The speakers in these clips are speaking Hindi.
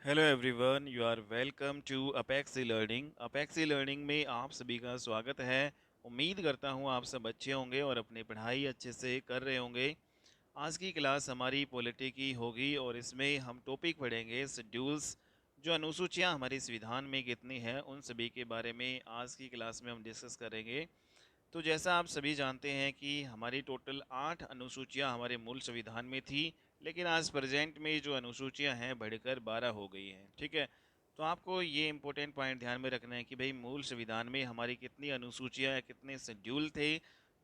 Hello everyone, you are welcome to apex learning. Apex learning में आप सभी का स्वागत है। उम्मीद करता हूँ आप सब अच्छे होंगे और अपनी पढ़ाई अच्छे से कर रहे होंगे। आज की क्लास हमारी पॉलिटी की होगी और इसमें हम टॉपिक पढ़ेंगे शेड्यूल्स। जो अनुसूचियाँ हमारी संविधान में कितनी हैं उन सभी के बारे में आज की क्लास में हम डिस्कस करेंगे। तो जैसा आप सभी जानते हैं कि हमारी टोटल 8 अनुसूचियां हमारे मूल संविधान में थी, लेकिन आज प्रेजेंट में जो अनुसूचियां हैं बढ़कर 12 हो गई हैं। ठीक है, तो आपको ये इम्पोर्टेंट पॉइंट ध्यान में रखना है कि भाई मूल संविधान में हमारी कितनी अनुसूचियां या कितने शेड्यूल थे।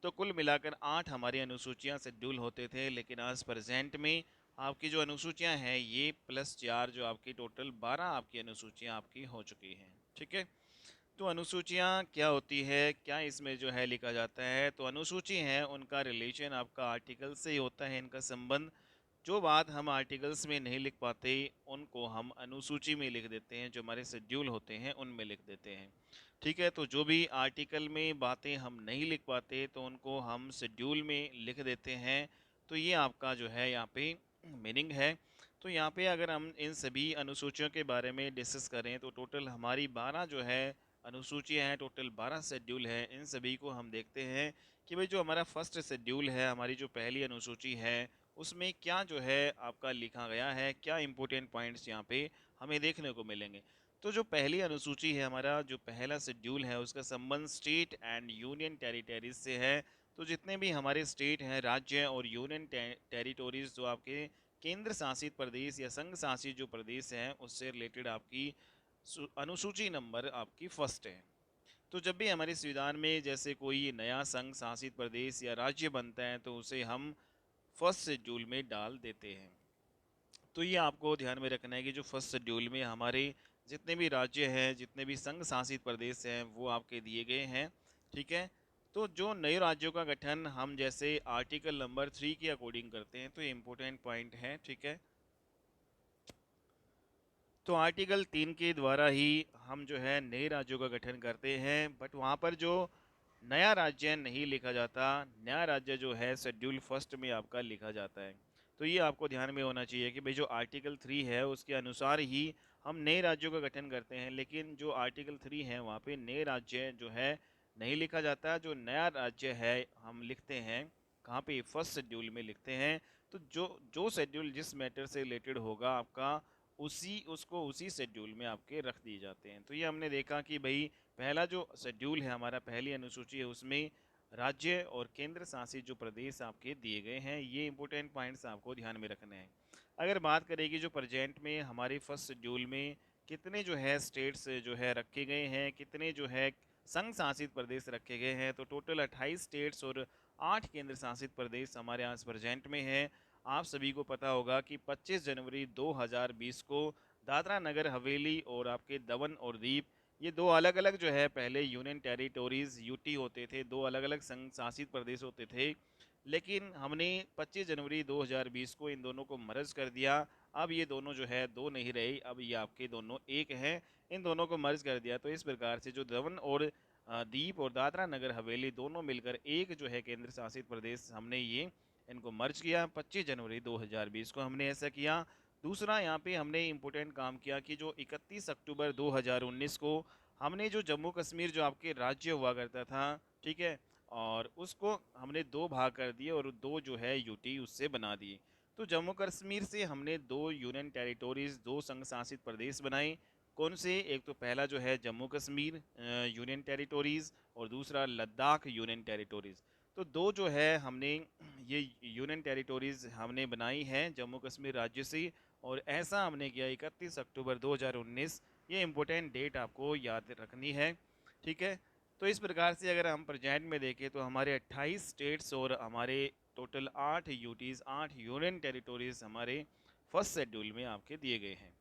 तो कुल मिलाकर 8 हमारी अनुसूचियां शेड्यूल होते थे, लेकिन आज प्रेजेंट में आपकी जो अनुसूचियां हैं ये +4 जो आपकी टोटल 12 आपकी अनुसूचियां आपकी हो चुकी हैं। ठीक है, तो अनुसूचियाँ क्या होती है, क्या इसमें जो है लिखा जाता है। तो अनुसूची है उनका रिलेशन आपका आर्टिकल से ही होता है, इनका संबंध। जो बात हम आर्टिकल्स में नहीं लिख पाते उनको हम अनुसूची में लिख देते हैं, जो हमारे शेड्यूल होते हैं उनमें लिख देते हैं। ठीक है, तो जो भी आर्टिकल में बातें हम नहीं लिख पाते तो उनको हम शेड्यूल में लिख देते हैं। तो ये आपका जो है यहाँ पे मीनिंग है। तो यहाँ पे अगर हम इन सभी अनुसूचियों के बारे में डिस्कस करें तो टोटल हमारी 12 जो है अनुसूचियाँ हैं, टोटल 12 शेड्यूल हैं। इन सभी को हम देखते हैं कि भाई जो हमारा फर्स्ट शेड्यूल है, हमारी जो पहली अनुसूची है, उसमें क्या जो है आपका लिखा गया है, क्या इंपॉर्टेंट पॉइंट्स यहाँ पे हमें देखने को मिलेंगे। तो जो पहली अनुसूची है, हमारा जो पहला शेड्यूल है, उसका संबंध स्टेट एंड यूनियन टेरिटरीज से है। तो जितने भी हमारे स्टेट हैं, राज्य और यूनियन टेरिटोरीज, जो आपके केंद्र शासित प्रदेश या संघ शासित जो प्रदेश हैं, उससे रिलेटेड आपकी अनुसूची नंबर आपकी फर्स्ट है। तो जब भी हमारे संविधान में जैसे कोई नया संघ शासित प्रदेश या राज्य बनता है तो उसे हम फर्स्ट शेड्यूल में डाल देते हैं। तो ये आपको ध्यान में रखना है कि जो फर्स्ट शेड्यूल में हमारे जितने भी राज्य हैं, जितने भी संघ शासित प्रदेश हैं, वो आपके दिए गए हैं। ठीक है, तो जो नए राज्यों का गठन हम जैसे आर्टिकल नंबर 3 के अकॉर्डिंग करते हैं, तो ये इंपॉर्टेंट पॉइंट है। ठीक है, तो आर्टिकल 3 के द्वारा ही हम जो है नए राज्यों का गठन करते हैं, बट वहाँ पर जो नया राज्य नहीं लिखा जाता, नया राज्य जो है शेड्यूल फर्स्ट में आपका लिखा जाता है। तो ये आपको ध्यान में होना चाहिए कि भाई जो आर्टिकल 3 है उसके अनुसार ही हम नए राज्यों का गठन करते हैं, लेकिन जो आर्टिकल 3 है वहाँ पे नए राज्य जो है नहीं लिखा जाता। जो नया राज्य है हम लिखते हैं कहाँ पे, फर्स्ट शेड्यूल में लिखते हैं। तो जो जो शेड्यूल जिस मैटर से रिलेटेड होगा आपका, उसी शेड्यूल में आपके रख दिए जाते हैं। तो ये हमने देखा कि भाई पहला जो शेड्यूल है, हमारा पहली अनुसूची है, उसमें राज्य और केंद्र शासित जो प्रदेश आपके दिए गए हैं। ये इंपॉर्टेंट पॉइंट्स आपको ध्यान में रखने हैं। अगर बात करेगी जो प्रेजेंट में हमारे फर्स्ट शेड्यूल में कितने जो है स्टेट्स जो है रखे गए हैं, कितने जो है संघ शासित प्रदेश रखे गए हैं, तो टोटल 28 स्टेट्स और 8 केंद्र शासित प्रदेश हमारे यहाँ प्रेजेंट में है। आप सभी को पता होगा कि 25 जनवरी 2020 को दादरा नगर हवेली और आपके दमन और दीप, ये दो अलग अलग जो है, पहले यूनियन टेरिटोरीज यूटी होते थे, दो अलग अलग संघ शासित प्रदेश होते थे, लेकिन हमने 25 जनवरी 2020 को इन दोनों को मर्ज कर दिया। अब ये दोनों जो है दो नहीं रहे, अब ये आपके दोनों एक हैं। इन दोनों को मर्ज कर दिया, तो इस प्रकार से जो दमन और दीप और दादरा नगर हवेली दोनों मिलकर एक जो है केंद्र शासित प्रदेश, हमने ये इनको मर्ज किया 25 जनवरी 2020 को हमने ऐसा किया। दूसरा यहाँ पे हमने इम्पोर्टेंट काम किया कि जो 31 अक्टूबर 2019 को हमने जो जम्मू कश्मीर जो आपके राज्य हुआ करता था, ठीक है, और उसको हमने दो भाग कर दिए और दो जो है यूटी उससे बना दिए। तो जम्मू कश्मीर से हमने दो यूनियन टेरिटोरीज, दो संघ शासित प्रदेश बनाए। कौन से, एक तो पहला जो है जम्मू कश्मीर यूनियन टेरिटोरीज और दूसरा लद्दाख यूनियन टेरिटोरीज। तो दो जो है हमने ये यूनियन टेरिटोरीज हमने बनाई हैं जम्मू कश्मीर राज्य से, और ऐसा हमने किया 31 अक्टूबर 2019। ये इम्पोर्टेंट डेट आपको याद रखनी है। ठीक है, तो इस प्रकार से अगर हम प्रेजेंट में देखें तो हमारे 28 स्टेट्स और हमारे टोटल 8 यूटीज़, 8 यूनियन टेरिटोरीज हमारे फर्स्ट शेड्यूल में आपके दिए गए हैं।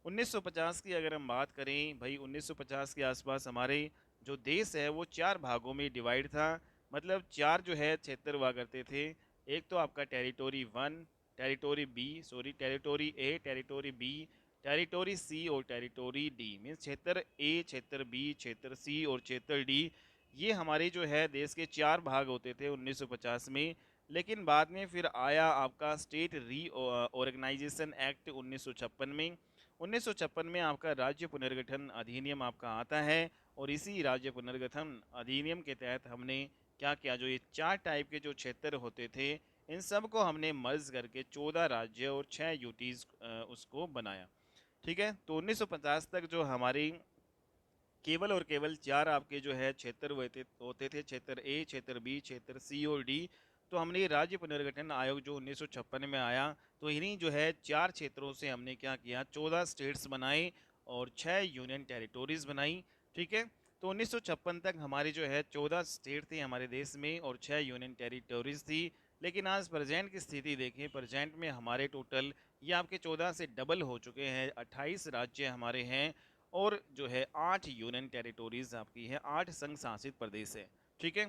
1950 की अगर हम बात करें, भाई 1950 के आसपास हमारे जो देश है वो चार भागों में डिवाइड था। मतलब चार जो है क्षेत्र हुआ करते थे। एक तो आपका territory one, territory B, sorry territory A, territory B, territory C और टेरिटोरी डी। मीन्स क्षेत्र ए, क्षेत्र बी, क्षेत्र सी और क्षेत्र डी, ये हमारे जो है देश के चार भाग होते थे 1950 में। लेकिन बाद में फिर आया आपका स्टेट री ऑर्गेनाइजेशन एक्ट 1956 में। 1956 में आपका राज्य पुनर्गठन अधिनियम आपका आता है और इसी राज्य पुनर्गठन अधिनियम के तहत हमने क्या किया, जो ये 4 टाइप के जो क्षेत्र होते थे इन सब को हमने मर्ज करके 14 राज्य और 6 यूटीज उसको बनाया। ठीक है, तो 1950 तक जो हमारी केवल और केवल 4 आपके जो है क्षेत्र होते थे, क्षेत्र ए, क्षेत्र बी, क्षेत्र सी और डी। तो हमने राज्य पुनर्गठन आयोग जो 1956 में आया, तो इन्हीं जो है 4 क्षेत्रों से हमने क्या किया, 14 स्टेट्स बनाए और 6 यूनियन टेरिटोरीज बनाई। ठीक है, तो 1956 तक हमारी जो है 14 स्टेट थी हमारे देश में और 6 यूनियन टेरिटोरीज थी। लेकिन आज प्रेजेंट की स्थिति देखें, प्रेजेंट में हमारे टोटल ये आपके 14 से डबल हो चुके हैं, 28 राज्य हमारे हैं और जो है 8 यूनियन टेरिटोरीज आपकी है, 8 संघ शासित प्रदेश है। ठीक है,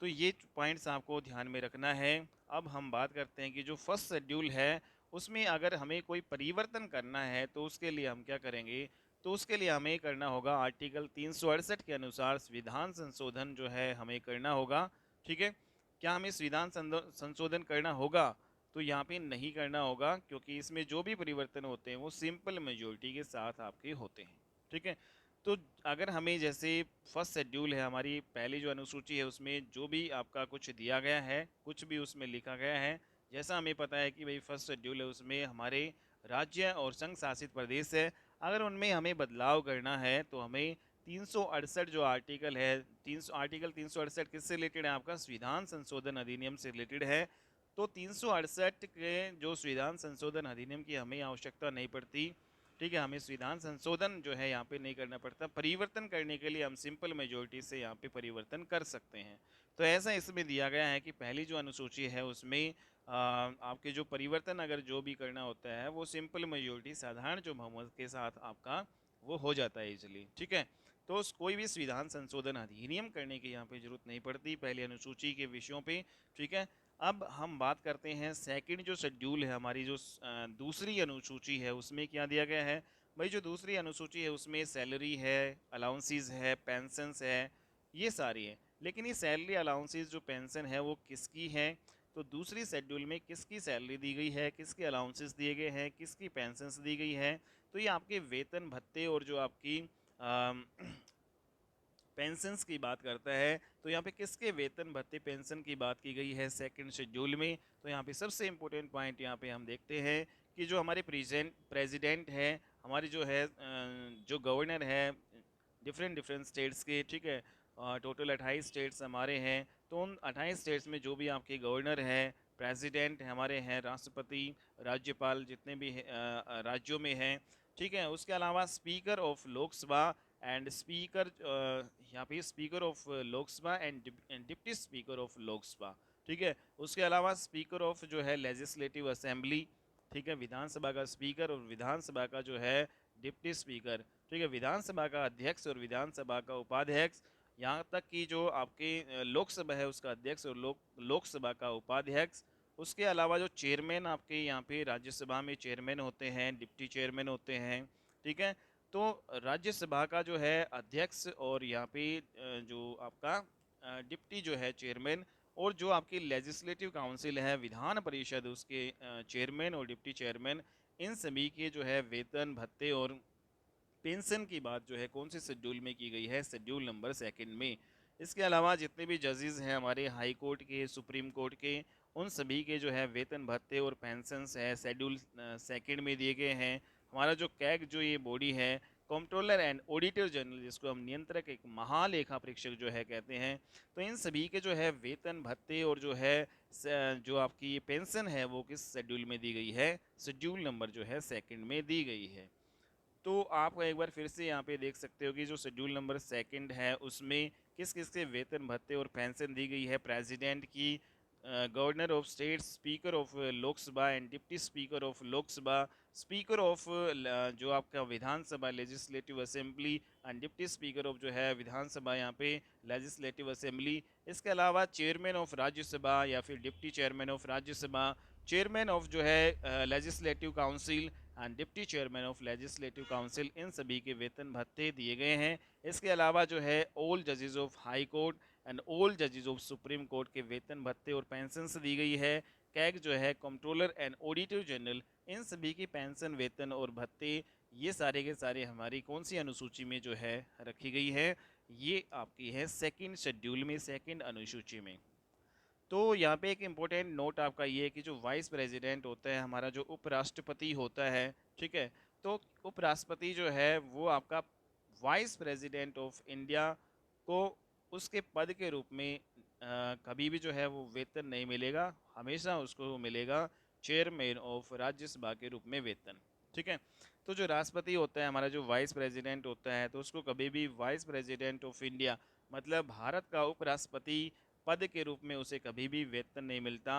तो ये पॉइंट्स आपको ध्यान में रखना है। अब हम बात करते हैं कि जो फर्स्ट शेड्यूल है उसमें अगर हमें कोई परिवर्तन करना है तो उसके लिए हम क्या करेंगे, तो उसके लिए हमें करना होगा आर्टिकल 368 के अनुसार संविधान संशोधन जो है हमें करना होगा। ठीक है, क्या हमें संविधान संशोधन करना होगा, तो यहाँ पे नहीं करना होगा, क्योंकि इसमें जो भी परिवर्तन होते हैं वो सिंपल मेजोरिटी के साथ आपके होते हैं। ठीक है, तो अगर हमें जैसे फर्स्ट शेड्यूल है, हमारी पहली जो अनुसूची है उसमें जो भी आपका कुछ दिया गया है, कुछ भी उसमें लिखा गया है, जैसा हमें पता है कि भाई फर्स्ट शेड्यूल है उसमें हमारे राज्य और संघ शासित प्रदेश है, अगर उनमें हमें बदलाव करना है तो हमें 368 जो आर्टिकल है, आर्टिकल 368 किससे रिलेटेड है, आपका संविधान संशोधन अधिनियम से रिलेटेड है। तो 368 के जो संविधान संशोधन अधिनियम की हमें आवश्यकता नहीं पड़ती। ठीक है, हमें संविधान संशोधन जो है यहाँ पे नहीं करना पड़ता, परिवर्तन करने के लिए हम सिंपल मेजोरिटी से यहाँ पे परिवर्तन कर सकते हैं। तो ऐसा इसमें दिया गया है कि पहली जो अनुसूची है उसमें आपके जो परिवर्तन अगर जो भी करना होता है वो सिंपल मेजोरिटी साधारण जो बहुमत के साथ आपका वो हो जाता है इजीली। ठीक है, तो कोई भी संविधान संशोधन अधिनियम करने की यहाँ पे जरूरत नहीं पड़ती पहली अनुसूची के विषयों पे। ठीक है, अब हम बात करते हैं सेकंड जो शेड्यूल है, हमारी जो दूसरी अनुसूची है उसमें क्या दिया गया है। भाई जो दूसरी अनुसूची है उसमें सैलरी है, अलाउंसेस है, पेंशन्स है, ये सारी है। लेकिन ये सैलरी, अलाउंसेस, जो पेंशन है वो किसकी है, तो दूसरी शेड्यूल में किसकी सैलरी दी गई है, किसके अलाउंसेस दिए गए हैं, किसकी पेंशन्स दी गई है, तो ये आपके वेतन भत्ते और जो आपकी पेंशन्स की बात करता है, तो यहाँ पे किसके वेतन भत्ते पेंशन की बात की गई है सेकंड शेड्यूल में। तो यहाँ पे सबसे इम्पोर्टेंट पॉइंट यहाँ पे हम देखते हैं कि जो हमारे प्रेसिडेंट है, हमारी जो है जो गवर्नर है डिफरेंट डिफरेंट स्टेट्स के। ठीक है, टोटल 28 स्टेट्स हमारे हैं, तो उन 28 स्टेट्स में जो भी आपके गवर्नर है, प्रेसिडेंट हमारे हैं, राष्ट्रपति, राज्यपाल जितने भी राज्यों में हैं। ठीक है, उसके अलावा speaker of Lok Sabha and speaker, यहाँ पे speaker of Lok Sabha and deputy speaker of Lok Sabha. ठीक है, उसके अलावा स्पीकर ऑफ जो है लेजिस्लेटिव असेंबली। ठीक है, विधानसभा का स्पीकर और विधानसभा का जो है डिप्टी स्पीकर। ठीक है, विधानसभा का अध्यक्ष और विधानसभा का उपाध्यक्ष, यहाँ तक कि जो आपके लोकसभा है उसका अध्यक्ष और लोकसभा का उपाध्यक्ष। उसके अलावा जो चेयरमैन आपके यहाँ पे राज्यसभा में चेयरमैन होते हैं, डिप्टी चेयरमैन होते हैं। ठीक है, तो राज्यसभा का जो है अध्यक्ष और यहाँ पे जो आपका डिप्टी जो है चेयरमैन, और जो आपकी लेजिस्लेटिव काउंसिल है विधान परिषद, उसके चेयरमैन और डिप्टी चेयरमैन, इन सभी के जो है वेतन भत्ते और पेंशन की बात जो है कौन से शेड्यूल में की गई है, शेड्यूल नंबर सेकंड में। इसके अलावा जितने भी जजेस हैं हमारे हाई कोर्ट के, सुप्रीम कोर्ट के, उन सभी के जो है वेतन भत्ते और पेंशन्स है शेड्यूल सेकंड में दिए गए हैं। हमारा जो कैग जो ये बॉडी है, कंट्रोलर एंड ऑडिटर जनरल, जिसको हम नियंत्रक एक महालेखा परीक्षक जो है कहते हैं, तो इन सभी के जो है वेतन भत्ते और जो है जो आपकी पेंशन है वो किस शेड्यूल में दी गई है, शेड्यूल नंबर जो है सेकंड में दी गई है। तो आप एक बार फिर से यहाँ पे देख सकते हो कि जो शेड्यूल नंबर सेकंड है उसमें किस किस के वेतन भत्ते और पेंशन दी गई है, प्रेसिडेंट की, governor of state, speaker of Lok Sabha and deputy speaker of Lok Sabha, speaker of जो आपका Vidhan Sabha legislative assembly and deputy speaker of जो है विधानसभा यहाँ पे लेजिस्लेटिव असेंबली। इसके अलावा चेयरमैन ऑफ राज्यसभा या फिर deputy chairman of Rajya Sabha, chairman of जो है legislative council and deputy chairman of legislative council, इन सभी के वेतन भत्ते दिए गए हैं। इसके अलावा जो है ऑल जजेस of high court and all जजेस ऑफ सुप्रीम कोर्ट के वेतन भत्ते और पेंशन दी गई है। कैग जो है कंट्रोलर एंड ऑडिटर जनरल, इन सभी की पेंशन, वेतन और भत्ते ये सारे के सारे हमारी कौन सी अनुसूची में जो है रखी गई है, ये आपकी है सेकंड शेड्यूल में, सेकंड अनुसूची में। तो यहाँ पे एक इम्पोर्टेंट नोट आपका ये है कि जो वाइस प्रेसिडेंट होता है, हमारा जो उपराष्ट्रपति होता है, ठीक है, तो उपराष्ट्रपति जो है वो आपका वाइस प्रेसिडेंट ऑफ इंडिया को उसके पद के रूप में कभी भी जो है वो वेतन नहीं मिलेगा, हमेशा उसको मिलेगा चेयरमैन ऑफ राज्यसभा के रूप में वेतन, ठीक है। तो जो राष्ट्रपति होता है, हमारा जो वाइस प्रेसिडेंट होता है, तो उसको कभी भी वाइस प्रेसिडेंट ऑफ इंडिया मतलब भारत का उपराष्ट्रपति पद के रूप में उसे कभी भी वेतन नहीं मिलता,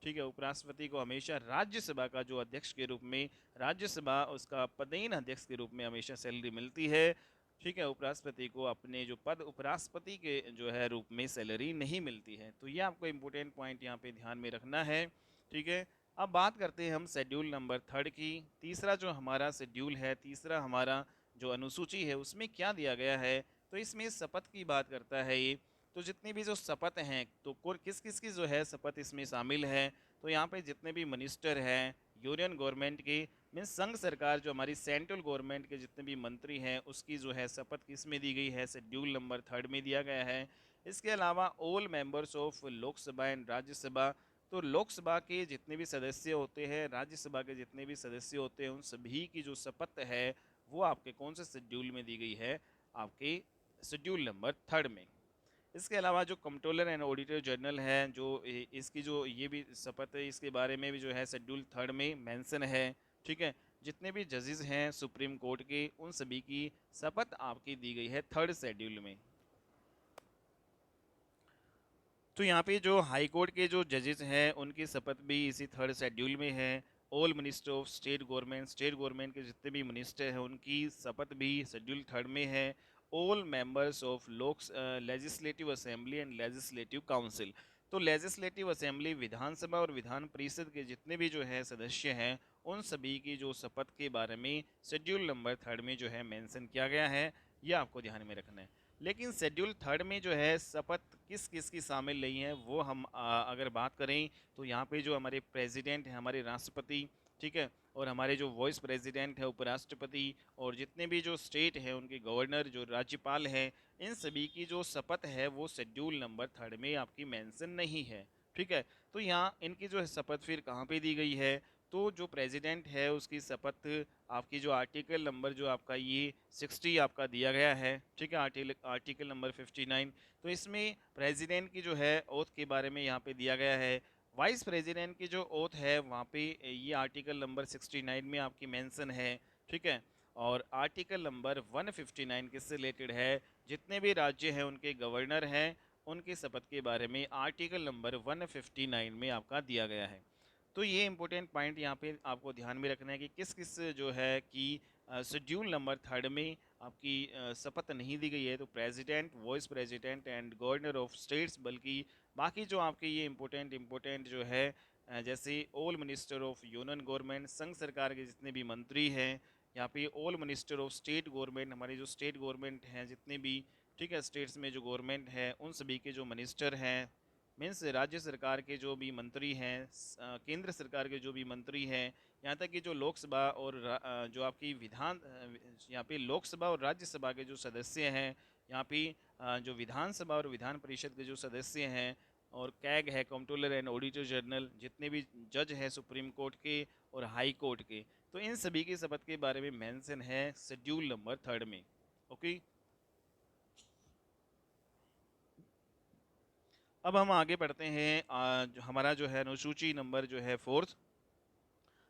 ठीक है। उपराष्ट्रपति को हमेशा राज्यसभा का जो अध्यक्ष के रूप में, राज्यसभा उसका पदेन अध्यक्ष के रूप में हमेशा सैलरी मिलती है, ठीक है। उपराष्ट्रपति को अपने जो पद उपराष्ट्रपति के जो है रूप में सैलरी नहीं मिलती है। तो ये आपको इम्पोर्टेंट पॉइंट यहाँ पे ध्यान में रखना है, ठीक है। अब बात करते हैं हम शेड्यूल नंबर 3 की। तीसरा जो हमारा शेड्यूल है, तीसरा हमारा जो अनुसूची है, उसमें क्या दिया गया है, तो इसमें शपथ की बात करता है ये। तो जितनी भी जो शपथ हैं, तो किस किस की जो है शपथ इसमें शामिल है, तो यहाँ पे जितने भी मिनिस्टर हैं यूनियन गवर्नमेंट की, मीन्स संघ सरकार, जो हमारी सेंट्रल गवर्नमेंट के जितने भी मंत्री हैं, उसकी जो है शपथ किस में दी गई है, शेड्यूल नंबर 3 में दिया गया है। इसके अलावा all members of Lok Sabha and Rajya Sabha, तो लोकसभा के जितने भी सदस्य होते हैं, राज्यसभा के जितने भी सदस्य होते हैं, उन सभी की जो शपथ है वो आपके कौन से शेड्यूल में दी गई है, आपके शेड्यूल नंबर 3 में। इसके अलावा जो कंट्रोलर एंड ऑडिटर जनरल है, जो इसकी जो ये भी शपथ है, इसके बारे में भी जो है शेड्यूल 3 में मेंशन है, ठीक है। जितने भी जजेस हैं सुप्रीम कोर्ट के, उन सभी की शपथ आपकी दी गई है 3rd शेड्यूल में। तो यहाँ पे जो हाई कोर्ट के जो जजेस हैं, उनकी शपथ भी इसी 3rd शेड्यूल में है। All minister of state government, state government के जितने भी मिनिस्टर हैं, उनकी शपथ भी शेड्यूल 3rd में है। All members of legislative assembly and legislative council, तो लेजिस्लेटिव असेंबली, विधानसभा और विधान परिषद के जितने भी जो है सदस्य हैं, उन सभी की जो शपथ के बारे में शेड्यूल नंबर 3rd में जो है मेंशन किया गया है, ये आपको ध्यान में रखना है। लेकिन शेड्यूल 3rd में जो है शपथ किस किस की शामिल नहीं है, वो हम अगर बात करें, तो यहाँ पे जो हमारे प्रेसिडेंट हैं, हमारे राष्ट्रपति, ठीक है, और हमारे जो वाइस प्रेसिडेंट है, उपराष्ट्रपति, और जितने भी जो स्टेट है उनके गवर्नर, जो राज्यपाल हैं, इन सभी की जो शपथ है वो शेड्यूल नंबर 3rd में आपकी मेंशन नहीं है, ठीक है। तो यहाँ इनकी जो है शपथ फिर कहाँ पे दी गई है, तो जो प्रेसिडेंट है उसकी शपथ आपकी जो आर्टिकल नंबर जो आपका ये 60 आपका दिया गया है, ठीक है, आर्टिकल नंबर 59, तो इसमें प्रेसिडेंट की जो है ओथ के बारे में यहाँ पे दिया गया है। वाइस प्रेसिडेंट की जो ओथ है वहाँ पे ये आर्टिकल नंबर 69 में आपकी मेंशन है, ठीक है। और आर्टिकल नंबर 159 किससे रिलेटेड है, जितने भी राज्य हैं उनके गवर्नर हैं, उनकी शपथ के बारे में आर्टिकल नंबर 159 में आपका दिया गया है। तो ये इंपॉर्टेंट पॉइंट यहाँ पे आपको ध्यान में रखना है कि किस किस जो है कि शेड्यूल नंबर 3rd में आपकी शपथ नहीं दी गई है, तो president, vice president and governor of states, बल्कि बाकी जो आपके ये इम्पोर्टेंट जो है जैसे all minister of union government, संघ सरकार के जितने भी मंत्री हैं, यहाँ पे all minister of state government, हमारी जो स्टेट गवर्नमेंट हैं जितने भी, ठीक है, स्टेट्स में जो गवर्नमेंट है, उन सभी के जो मिनिस्टर हैं, मीन्स राज्य सरकार के जो भी मंत्री हैं, केंद्र सरकार के जो भी मंत्री हैं, यहाँ तक कि जो लोकसभा और जो आपकी यहाँ पे लोकसभा और राज्यसभा के जो सदस्य हैं, यहाँ पे जो विधानसभा और विधान परिषद के जो सदस्य हैं, और कैग है, कंट्रोलर एंड ऑडिटर जनरल, जितने भी जज हैं सुप्रीम कोर्ट के और हाई कोर्ट के, तो इन सभी की शपथ के बारे में मेंशन है शेड्यूल नंबर 3rd में। ओके, अब हम आगे बढ़ते हैं। हमारा जो है अनुसूची नंबर जो है 4th,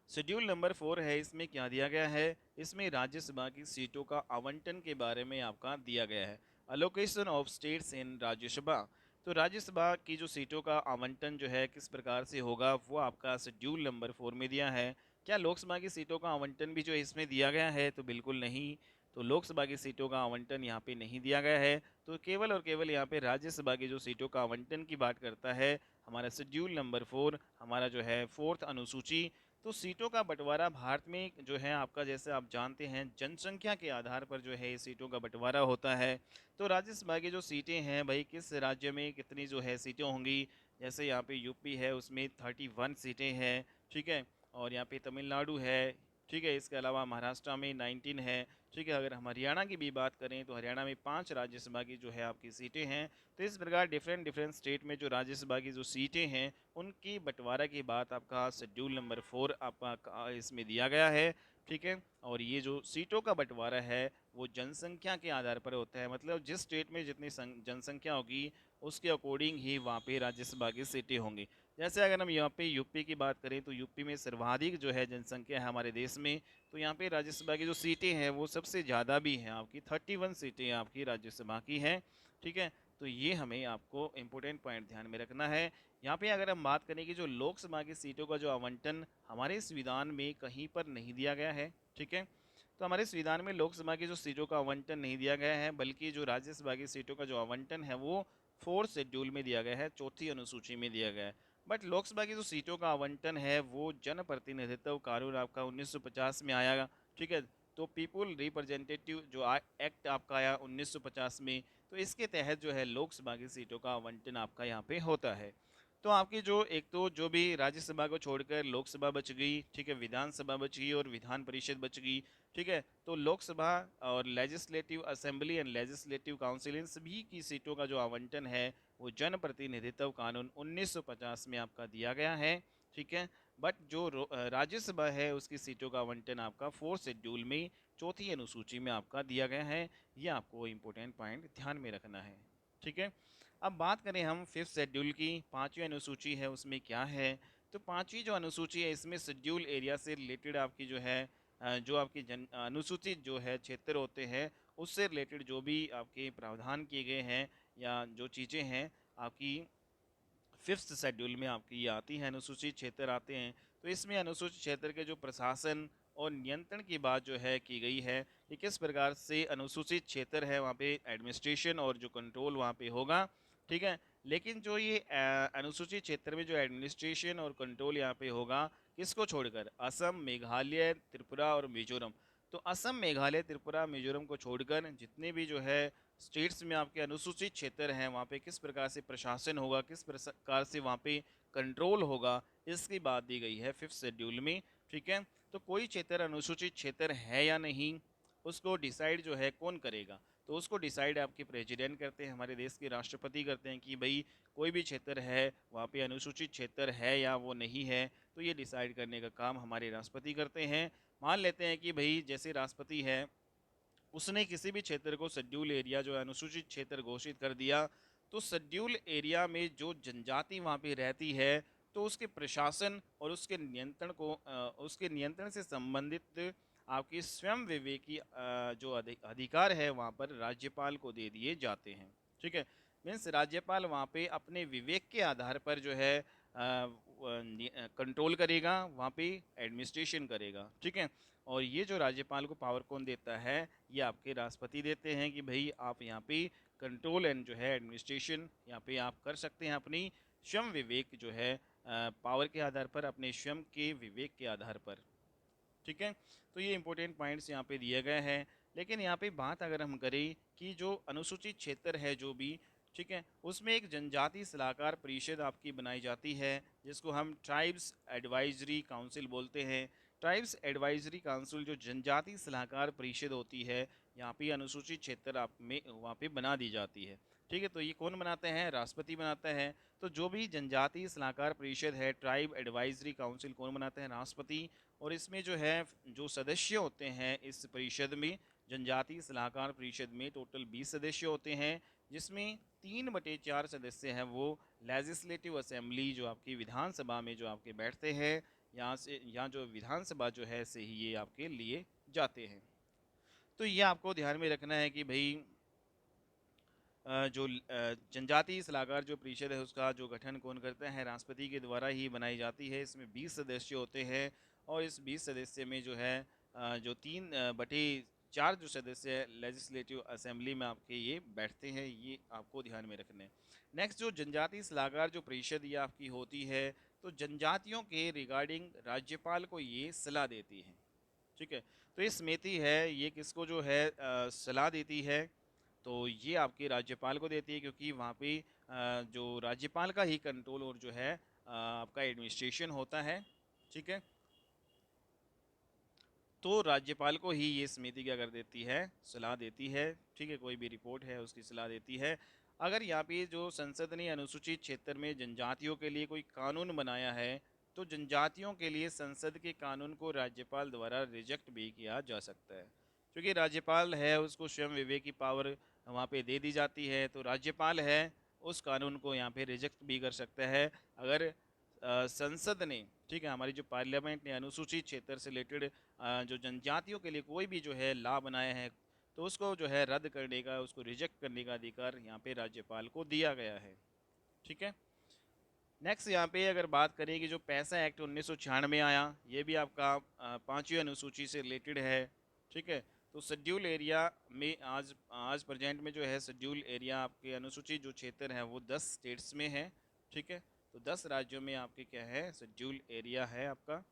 शेड्यूल नंबर 4 है। इसमें क्या दिया गया है, इसमें राज्यसभा की सीटों का आवंटन के बारे में आपका दिया गया है, allocation of states in Rajya Sabha. तो राज्यसभा की जो सीटों का आवंटन जो है किस प्रकार से होगा, वो आपका शेड्यूल नंबर 4 में दिया है। क्या लोकसभा की सीटों का आवंटन भी जो है इसमें दिया गया है, तो बिल्कुल नहीं। तो लोकसभा की सीटों का आवंटन यहाँ पे नहीं दिया गया है, तो केवल और केवल यहाँ पे राज्यसभा की जो सीटों का आवंटन की बात करता है हमारा शेड्यूल नंबर 4, हमारा जो है 4th अनुसूची। तो सीटों का बंटवारा भारत में जो है आपका, जैसे आप जानते हैं, जनसंख्या के आधार पर जो है सीटों का बंटवारा होता है। तो राज्यसभा की जो सीटें हैं भाई, किस राज्य में कितनी जो है सीटें होंगी, जैसे यहाँ पे यूपी है, उसमें 31 सीटें हैं, ठीक है, और यहाँ पे तमिलनाडु है, ठीक है। इसके अलावा महाराष्ट्र में 19 है। ठीक है। अगर हम हरियाणा की भी बात करें तो हरियाणा में 5 राज्यसभा की जो है आपकी सीटें हैं। तो इस प्रकार डिफरेंट डिफरेंट स्टेट में जो राज्यसभा की जो सीटें हैं उनकी बंटवारा की बात आपका शेड्यूल नंबर 4 आपका इसमें दिया गया है। ठीक है। और ये जो सीटों का बंटवारा है वो जनसंख्या के आधार पर होता है, मतलब जिस स्टेट में जितनी जनसंख्या होगी उसके अकॉर्डिंग ही वहाँ पे राज्यसभा की सीटें होंगी। जैसे अगर हम यहाँ पे यूपी की बात करें तो यूपी में सर्वाधिक जो है जनसंख्या है हमारे देश में, तो यहाँ पे राज्यसभा की जो सीटें हैं वो सबसे ज़्यादा भी हैं, आपकी 31 सीटें आपकी राज्यसभा की हैं। ठीक है। तो ये हमें आपको इम्पोर्टेंट पॉइंट ध्यान में रखना है। यहाँ पे अगर हम बात करें कि जो लोकसभा की सीटों का जो आवंटन हमारे संविधान में कहीं पर नहीं दिया गया है। ठीक है। तो हमारे संविधान में लोकसभा की जो सीटों का आवंटन नहीं दिया गया है, बल्कि जो राज्यसभा की सीटों का जो आवंटन है वो 4th शेड्यूल में दिया गया है, चौथी अनुसूची में दिया गया है। बट लोकसभा की जो सीटों का आवंटन है वो जन प्रतिनिधित्व कानून आपका 1950 में आया। ठीक है। तो पीपुल रिप्रेजेंटेटिव जो एक्ट आपका आया 1950 में, तो इसके तहत जो है लोकसभा की सीटों का आवंटन आपका यहाँ पे होता है। तो आपकी जो एक तो जो भी राज्यसभा को छोड़कर लोकसभा बच गई। ठीक है। विधानसभा बच गई और विधान परिषद बच गई। ठीक है। तो लोकसभा और legislative assembly and legislative council इन सभी की सीटों का जो आवंटन है वो जन प्रतिनिधित्व कानून 1950 में आपका दिया गया है। ठीक है। बट जो राज्यसभा है उसकी सीटों का आवंटन आपका 4th शेड्यूल में चौथी अनुसूची में आपका दिया गया है। ये आपको इम्पोर्टेंट पॉइंट ध्यान में रखना है। ठीक है। अब बात करें हम 5th शेड्यूल की, 5वीं अनुसूची है उसमें क्या है। तो 5वीं जो अनुसूची है इसमें शेड्यूल एरिया से रिलेटेड आपकी जो है जो आपकी अनुसूचित जो है क्षेत्र होते हैं उससे रिलेटेड जो भी आपके प्रावधान किए गए हैं या जो चीज़ें हैं आपकी 5th शेड्यूल में आपकी ये आती हैं, अनुसूचित क्षेत्र आते हैं। तो इसमें अनुसूचित क्षेत्र के जो प्रशासन और नियंत्रण की बात जो है की गई है कि किस प्रकार से अनुसूचित क्षेत्र है वहाँ पे एडमिनिस्ट्रेशन और जो कंट्रोल वहाँ पे होगा। ठीक है। लेकिन जो ये अनुसूचित क्षेत्र में जो एडमिनिस्ट्रेशन और कंट्रोल यहाँ पे होगा किसको छोड़कर, असम, मेघालय, त्रिपुरा और मिजोरम। तो असम, मेघालय, त्रिपुरा, मिजोरम को छोड़कर जितने भी जो है स्टेट्स में आपके अनुसूचित क्षेत्र हैं वहाँ पे किस प्रकार से प्रशासन होगा, किस प्रकार से वहाँ पे कंट्रोल होगा, इसकी बात दी गई है 5th शेड्यूल में। ठीक है। तो कोई क्षेत्र अनुसूचित क्षेत्र है या नहीं उसको डिसाइड जो है कौन करेगा, तो उसको डिसाइड आपके प्रेसिडेंट करते हैं, हमारे देश के राष्ट्रपति करते हैं कि भाई कोई भी क्षेत्र है वहाँ पे अनुसूचित क्षेत्र है या वो नहीं है। तो ये डिसाइड करने का काम हमारे राष्ट्रपति करते हैं। मान लेते हैं कि भाई जैसे राष्ट्रपति है उसने किसी भी क्षेत्र को शेड्यूल एरिया जो है अनुसूचित क्षेत्र घोषित कर दिया, तो शेड्यूल एरिया में जो जनजाति वहाँ पे रहती है तो उसके प्रशासन और उसके नियंत्रण को उसके नियंत्रण से संबंधित आपकी स्वयं विवेकी जो अधिकार है वहाँ पर राज्यपाल को दे दिए जाते हैं। ठीक है। मीन्स राज्यपाल वहाँ पे अपने विवेक के आधार पर जो है कंट्रोल करेगा, वहाँ पे एडमिनिस्ट्रेशन करेगा। ठीक है। और ये जो राज्यपाल को पावर कौन देता है, ये आपके राष्ट्रपति देते हैं कि भाई आप यहाँ पे कंट्रोल एंड जो है एडमिनिस्ट्रेशन यहाँ पे आप कर सकते हैं अपनी स्वयं विवेक जो है पावर के आधार पर, अपने स्वयं के विवेक के आधार पर। ठीक है। तो ये इंपॉर्टेंट पॉइंट्स यहाँ पे दिए गए हैं। लेकिन यहाँ पे बात अगर हम करें कि जो अनुसूचित क्षेत्र है जो भी, ठीक है, उसमें एक जनजाति सलाहकार परिषद आपकी बनाई जाती है जिसको हम ट्राइब्स एडवाइजरी काउंसिल बोलते हैं। ट्राइब्स एडवाइजरी काउंसिल जो जनजाति सलाहकार परिषद होती है यहाँ पे अनुसूचित क्षेत्र आप में वहाँ पे बना दी जाती है। ठीक है। तो ये कौन बनाते हैं, राष्ट्रपति बनाता है। तो जो भी जनजाति सलाहकार परिषद है, ट्राइब एडवाइजरी काउंसिल कौन बनाते हैं, राष्ट्रपति। और इसमें जो है जो सदस्य होते हैं इस परिषद में, जनजाति सलाहकार परिषद में टोटल 20 सदस्य होते हैं, जिसमें 3/4 सदस्य हैं वो लेजिस्लेटिव असेंबली जो आपकी विधानसभा में जो आपके बैठते हैं, यहाँ जो विधानसभा जो है से ही ये आपके लिए जाते हैं। तो ये आपको ध्यान में रखना है कि भाई जो जनजातीय सलाहकार जो परिषद है उसका जो गठन कौन करता है, राष्ट्रपति के द्वारा ही बनाई जाती है। इसमें 20 सदस्य होते हैं और इस 20 सदस्य में जो है जो 3/4 जो सदस्य लेजिस्लेटिव असेंबली में आपके ये बैठते हैं, ये आपको ध्यान में रखना है। नेक्स्ट जो जनजातीय सलाहकार जो परिषद ये आपकी होती है तो जनजातियों के रिगार्डिंग राज्यपाल को ये सलाह देती है। ठीक है। तो ये समिति है ये किसको जो है सलाह देती है, तो ये आपके राज्यपाल को देती है क्योंकि वहाँ पे जो राज्यपाल का ही कंट्रोल और जो है आपका एडमिनिस्ट्रेशन होता है। ठीक है। तो राज्यपाल को ही ये समिति क्या कर देती है, सलाह देती है, ठीक है, कोई भी रिपोर्ट है उसकी सलाह देती है। अगर यहाँ पे जो संसद ने अनुसूचित क्षेत्र में जनजातियों के लिए कोई कानून बनाया है, तो जनजातियों के लिए संसद के कानून को राज्यपाल द्वारा रिजेक्ट भी किया जा सकता है। क्योंकि राज्यपाल है, उसको स्वयं विवेक की पावर वहाँ पे दे दी जाती है, तो राज्यपाल है उस कानून को यहाँ पे रिजेक्ट भी कर सकता है। अगर संसद ने, ठीक है, हमारी जो पार्लियामेंट ने अनुसूचित क्षेत्र से रिलेटेड जो जनजातियों के लिए कोई भी जो है लॉ बनाया है, तो उसको जो है रद्द करने का, उसको रिजेक्ट करने का अधिकार यहाँ पे राज्यपाल को दिया गया है। ठीक है, नेक्स्ट यहाँ पे अगर बात करें कि जो पैसा एक्ट 1996 आया, ये भी आपका पांचवी अनुसूची से रिलेटेड है। ठीक है, तो शेड्यूल एरिया में आज आज प्रेजेंट में जो है शेड्यूल एरिया आपके अनुसूचित जो क्षेत्र है वो 10 स्टेट्स में है। ठीक है, तो 10 राज्यों में आपके क्या है, शेड्यूल एरिया है आपका।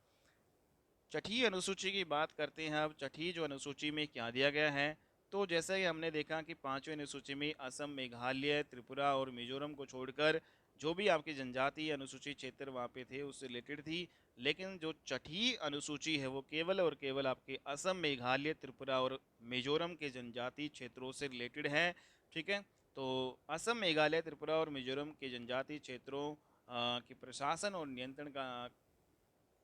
छठी अनुसूची की बात करते हैं। अब छठी जो अनुसूची में क्या दिया गया है, तो जैसा कि हमने देखा कि पांचवें अनुसूची में असम, मेघालय, त्रिपुरा और मिजोरम को छोड़कर जो भी आपके जनजातीय अनुसूचित क्षेत्र वहाँ पे थे उससे रिलेटेड थी। लेकिन जो छठी अनुसूची है वो केवल और केवल आपके असम, मेघालय, त्रिपुरा और मिजोरम के जनजातीय क्षेत्रों से रिलेटेड है। ठीक है, तो असम, मेघालय, त्रिपुरा और मिजोरम के जनजातीय क्षेत्रों के प्रशासन और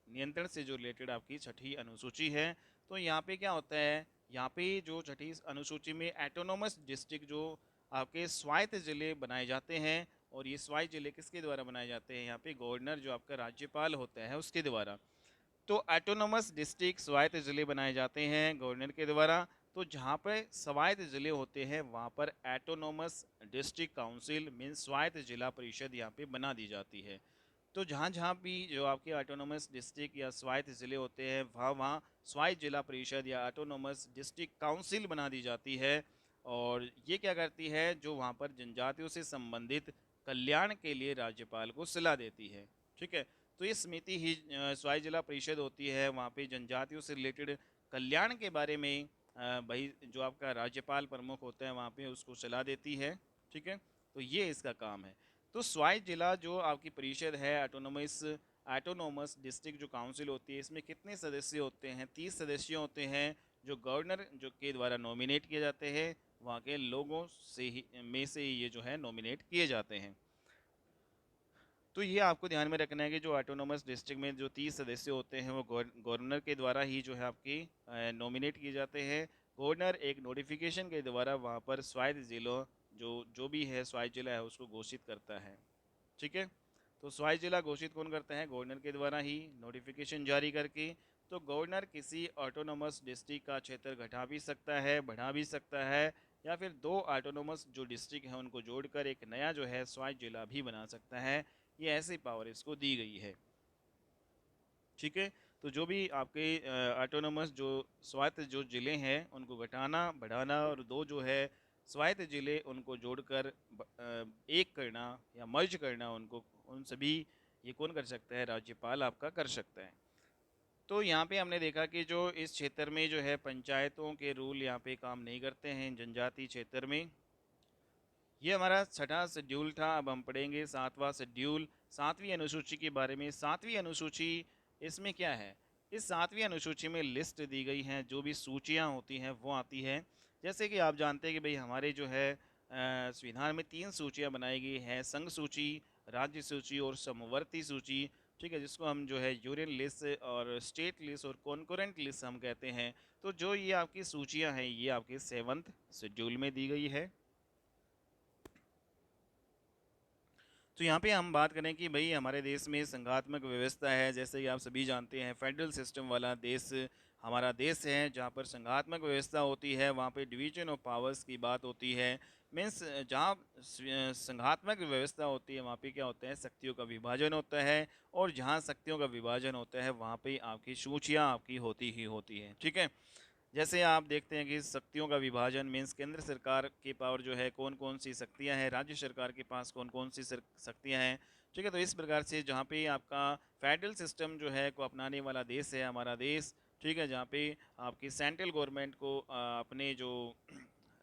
नियंत्रण से जो रिलेटेड आपकी छठी अनुसूची है। तो यहाँ पे क्या होता है, यहाँ पे जो छठी अनुसूची में एटोनोमस डिस्ट्रिक्ट जो आपके स्वायत्त जिले बनाए जाते हैं, और ये स्वायत्त जिले किसके द्वारा बनाए जाते हैं, यहाँ पे गवर्नर जो आपका राज्यपाल होता है उसके द्वारा। तो एटोनोमस डिस्ट्रिक्ट स्वायत्त जिले बनाए जाते हैं गवर्नर के द्वारा। तो जहाँ पर स्वायत्त जिले होते हैं वहाँ पर एटोनोमस डिस्ट्रिक्ट काउंसिल मीन्स स्वायत्त जिला परिषद यहाँ पे बना दी जाती है। तो जहाँ जहाँ भी जो आपके ऑटोनोमस डिस्ट्रिक्ट या स्वायत्त ज़िले होते हैं वहाँ वहाँ स्वायत्त जिला परिषद या ऑटोनोमस डिस्ट्रिक्ट काउंसिल बना दी जाती है। और ये क्या करती है, जो वहाँ पर जनजातियों से संबंधित कल्याण के लिए राज्यपाल को सलाह देती है। ठीक है, तो ये समिति ही स्वायत्त जिला परिषद होती है, वहाँ पे जनजातियों से रिलेटेड कल्याण के बारे में भाई जो आपका राज्यपाल प्रमुख होता है वहाँ पे उसको सलाह देती है। ठीक है, तो ये इसका काम है। तो स्वायत्त जिला जो आपकी परिषद है, ऑटोनोमस डिस्ट्रिक्ट जो काउंसिल होती है, इसमें कितने सदस्य होते हैं, 30 सदस्य होते हैं जो गवर्नर जो के द्वारा नॉमिनेट किए जाते हैं, वहाँ के लोगों से ही में से ही ये जो है नॉमिनेट किए जाते हैं। तो ये आपको ध्यान में रखना है कि जो ऑटोनोमस डिस्ट्रिक्ट में जो 30 सदस्य होते हैं वो गवर्नर के द्वारा ही जो है आपकी नॉमिनेट किए जाते हैं। गवर्नर एक नोटिफिकेशन के द्वारा वहाँ पर स्वायत्त जिलों जो जो भी है स्वायत्त जिला है उसको घोषित करता है। ठीक है, तो स्वायत्त जिला घोषित कौन करता है, गवर्नर के द्वारा ही नोटिफिकेशन जारी करके। तो गवर्नर किसी ऑटोनोमस डिस्ट्रिक्ट का क्षेत्र घटा भी सकता है, बढ़ा भी सकता है, या फिर दो ऑटोनोमस जो डिस्ट्रिक्ट हैं उनको जोड़कर एक नया जो है स्वायत्त जिला भी बना सकता है। ये ऐसी पावर इसको दी गई है। ठीक है, तो जो भी आपके ऑटोनोमस जो स्वायत्त जो जिले हैं उनको घटाना, बढ़ाना, और दो जो है स्वायत्त जिले उनको जोड़कर एक करना या मर्ज करना, उनको उन सभी ये कौन कर सकता है, राज्यपाल आपका कर सकता है। तो यहाँ पे हमने देखा कि जो इस क्षेत्र में जो है पंचायतों के रूल यहाँ पे काम नहीं करते हैं जनजातीय क्षेत्र में। ये हमारा छठा शेड्यूल था। अब हम पढ़ेंगे सातवां शेड्यूल, सातवीं अनुसूची के बारे में। सातवीं अनुसूची, इसमें क्या है, इस सातवीं अनुसूची में लिस्ट दी गई हैं, जो भी सूचियां होती हैं वो आती हैं। जैसे कि आप जानते हैं कि भाई हमारे जो है संविधान में 3 सूचियां बनाई गई हैं, संघ सूची, राज्य सूची और समवर्ती सूची। ठीक है, जिसको हम जो है यूनियन लिस्ट और स्टेट लिस्ट और कॉन्करेंट लिस्ट हम कहते हैं। तो जो ये आपकी सूचियां हैं ये आपके 7th शेड्यूल में दी गई है। तो यहाँ पे हम बात करें कि भाई हमारे देश में संघात्मक व्यवस्था है, जैसे कि आप सभी जानते हैं फेडरल सिस्टम वाला देश हमारा देश है, जहाँ पर संघात्मक व्यवस्था होती है वहाँ पे डिवीजन ऑफ पावर्स की बात होती है। मीन्स जहाँ संघात्मक व्यवस्था होती है वहाँ पे क्या होता है, शक्तियों का विभाजन होता है, और जहाँ शक्तियों का विभाजन होता है वहाँ पे आपकी सूचियाँ आपकी होती ही होती है। ठीक है, जैसे आप देखते हैं कि शक्तियों का विभाजन मीन्स केंद्र सरकार की पावर जो है कौन कौन सी शक्तियां हैं, राज्य सरकार के पास कौन कौन सी शक्तियां हैं। ठीक है, तो इस प्रकार से जहाँ पे आपका फेडरल सिस्टम जो है को अपनाने वाला देश है हमारा देश। ठीक है, जहाँ पे आपकी सेंट्रल गवर्नमेंट को अपने जो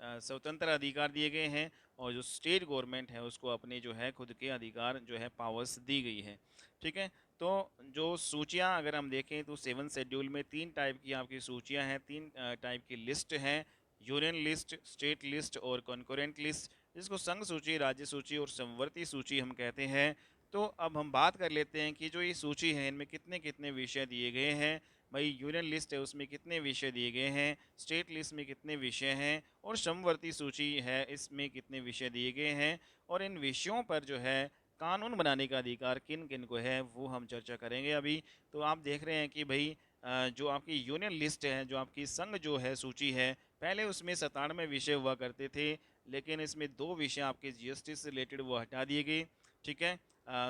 स्वतंत्र अधिकार दिए गए हैं, और जो स्टेट गवर्नमेंट है उसको अपने जो है खुद के अधिकार जो है पावर्स दी गई है। ठीक है, तो जो सूचियां अगर हम देखें तो 7 शेड्यूल में 3 टाइप की आपकी सूचियां हैं, 3 टाइप की लिस्ट हैं, यूनियन लिस्ट, स्टेट लिस्ट और कॉन्करेंट लिस्ट, जिसको संघ सूची, राज्य सूची और समवर्ती सूची हम कहते हैं। तो अब हम बात कर लेते हैं कि जो ये सूची है इनमें कितने कितने विषय दिए गए हैं। भाई यूनियन लिस्ट है उसमें कितने विषय दिए गए हैं, स्टेट लिस्ट में कितने विषय हैं और समवर्ती सूची है इसमें कितने विषय दिए गए हैं, और इन विषयों पर जो है कानून बनाने का अधिकार किन किन को है वो हम चर्चा करेंगे अभी। तो आप देख रहे हैं कि भाई जो आपकी यूनियन लिस्ट है, जो आपकी संघ जो है सूची है, पहले उसमें 97 विषय हुआ करते थे, लेकिन इसमें 2 विषय आपके जीएसटी से रिलेटेड वो हटा दिए गए। ठीक है,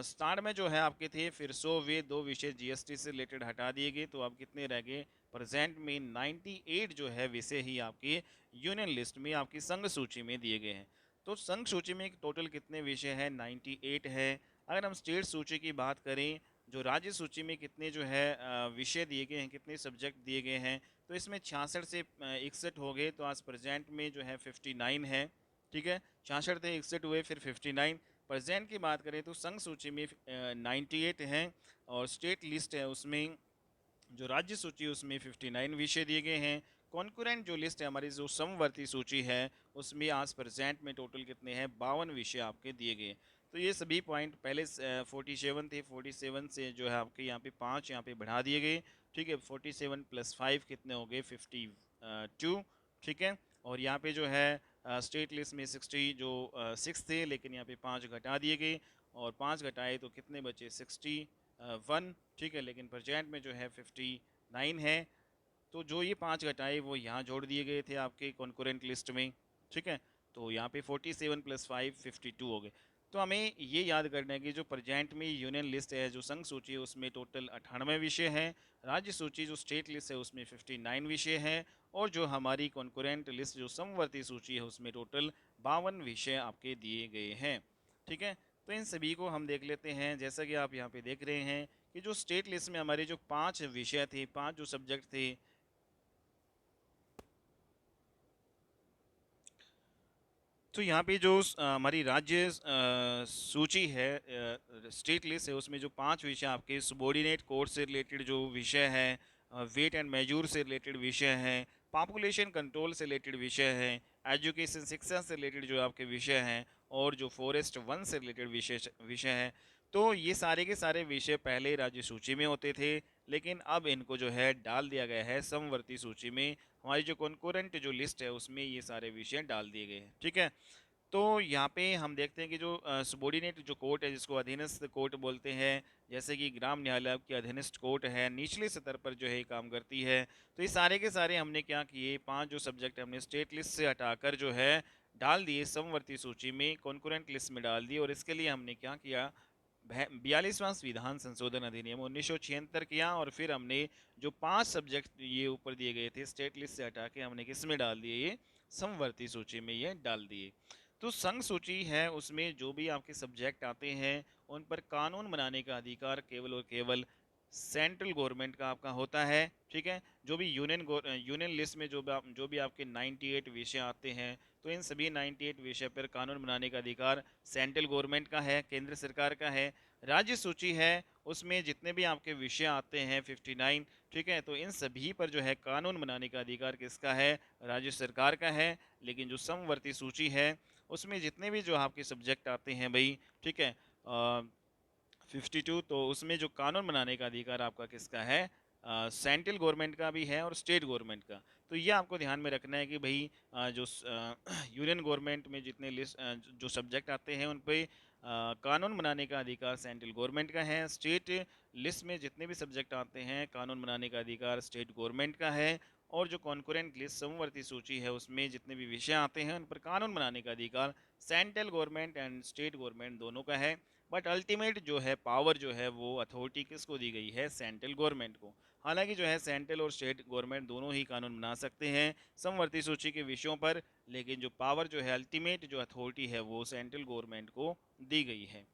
स्टार्ट में जो है आपके थे फिर 100 वे 2 विषय जीएसटी से रिलेटेड हटा दिए गए, तो अब कितने रह गए, प्रेजेंट में 98 जो है विषय ही आपकी यूनियन लिस्ट में आपकी संघ सूची में दिए गए हैं। तो संघ सूची में टोटल कितने विषय हैं, 98 है। अगर हम स्टेट सूची की बात करें, जो राज्य सूची में कितने जो है विषय दिए गए हैं, कितने सब्जेक्ट दिए गए हैं, तो इसमें 66 से 61 हो गए, तो आज प्रेजेंट में जो है 59 है। ठीक है, 66 थे 61 हुए फिर 59। प्रेजेंट की बात करें तो संघ सूची में 98 हैं, और स्टेट लिस्ट है उसमें, जो राज्य सूची है उसमें 59 विषय दिए गए हैं। कॉन्कुरेंट जो लिस्ट है हमारी, जो समवर्ती सूची है, उसमें आज प्रेजेंट में टोटल कितने हैं, 52 विषय आपके दिए गए। तो ये सभी पॉइंट पहले 47 थे, 47 से जो है आपके यहाँ पे 5 यहाँ पे बढ़ा दिए गए। ठीक है, 47 + 5 कितने हो गए, 52। ठीक है, और यहाँ पे जो है स्टेट लिस्ट में 60 जो 6 थे, लेकिन यहाँ पे 5 घटा दिए गए, और 5 घटाए तो कितने बचे, 61। ठीक है, लेकिन प्रेजेंट में जो है 59 है। तो जो ये 5 घटाए वो यहाँ जोड़ दिए गए थे आपके कॉन्करेंट लिस्ट में। ठीक है, तो यहाँ पे 47 + 5 52 हो गए। तो हमें ये याद करना है कि जो प्रेजेंट में यूनियन लिस्ट है, जो संघ सूची है, उसमें टोटल 98 विषय हैं। राज्य सूची जो स्टेट लिस्ट है उसमें 59 विषय हैं, और जो हमारी कॉन्करेंट लिस्ट जो समवर्ती सूची है उसमें टोटल 52 विषय आपके दिए गए हैं। ठीक है, तो इन सभी को हम देख लेते हैं। जैसा कि आप यहाँ पे देख रहे हैं कि जो स्टेट लिस्ट में हमारे जो 5 विषय थे, 5 जो सब्जेक्ट थे, तो यहाँ पे जो हमारी राज्य सूची है, स्टेट लिस्ट है, उसमें जो 5 विषय आपके सबॉर्डिनेट कोर्स से रिलेटेड जो विषय है, वेट एंड मेजूर से रिलेटेड विषय हैं, पॉपुलेशन कंट्रोल से रिलेटेड विषय हैं, एजुकेशन शिक्षा से रिलेटेड जो आपके विषय हैं, और जो फॉरेस्ट वन से रिलेटेड विषय विषय हैं। तो ये सारे के सारे विषय पहले राज्य सूची में होते थे, लेकिन अब इनको जो है डाल दिया गया है समवर्ती सूची में। हमारी जो कॉन्करेंट जो लिस्ट है उसमें ये सारे विषय डाल दिए गए हैं। ठीक है, तो यहाँ पे हम देखते हैं कि जो सबॉर्डिनेट जो कोर्ट है, जिसको अधीनस्थ कोर्ट बोलते हैं, जैसे कि ग्राम न्यायालय की अधीनस्थ कोर्ट है, निचले स्तर पर जो है ये काम करती है। तो ये सारे के सारे हमने क्या किए, 5 जो सब्जेक्ट हमने स्टेट लिस्ट से हटाकर जो है डाल दिए समवर्ती सूची में, कॉन्करेंट लिस्ट में डाल दिए। और इसके लिए हमने क्या किया, 42वां विधान संशोधन अधिनियम 1976 किया, और फिर हमने जो 5 सब्जेक्ट ये ऊपर दिए गए थे स्टेट लिस्ट से हटा के हमने किस में डाल दिए, ये समवर्ती सूची में ये डाल दिए। तो संघ सूची है उसमें जो भी आपके सब्जेक्ट आते हैं उन पर कानून बनाने का अधिकार केवल और केवल सेंट्रल गवर्नमेंट का आपका होता है। ठीक है, जो भी यूनियन लिस्ट में जो भी आपके 98 विषय आते हैं, तो इन सभी 98 विषय पर कानून बनाने का अधिकार सेंट्रल गवर्नमेंट का है, केंद्र सरकार का है। राज्य सूची है उसमें जितने भी आपके विषय आते हैं 59। ठीक है, तो इन सभी पर जो है कानून बनाने का अधिकार किसका है, राज्य सरकार का है। लेकिन जो समवर्ती सूची है उसमें जितने भी जो आपके सब्जेक्ट आते हैं भाई, ठीक है, 52, तो उसमें जो कानून बनाने का अधिकार आपका किसका है, सेंट्रल गवर्नमेंट का भी है और स्टेट गवर्नमेंट का। तो ये आपको ध्यान में रखना है कि भाई जो यूनियन गवर्नमेंट में जितने लिस्ट जो सब्जेक्ट आते हैं उन पे कानून बनाने का अधिकार सेंट्रल गवर्नमेंट का है। स्टेट लिस्ट में जितने भी सब्जेक्ट आते हैं कानून बनाने का अधिकार स्टेट गवर्नमेंट का है। और जो कॉन्करेंट लिस्ट समवर्ती सूची है उसमें जितने भी विषय आते हैं उन पर कानून बनाने का अधिकार central government and state government दोनों का है। बट अल्टीमेट जो है पावर जो है वो अथॉरिटी किसको दी गई है, सेंट्रल गवर्नमेंट को। हालांकि जो है सेंट्रल और स्टेट गवर्नमेंट दोनों ही कानून बना सकते हैं समवर्ती सूची के विषयों पर, लेकिन जो पावर जो है अल्टीमेट जो अथॉरिटी है वो सेंट्रल गवर्नमेंट को दी गई है।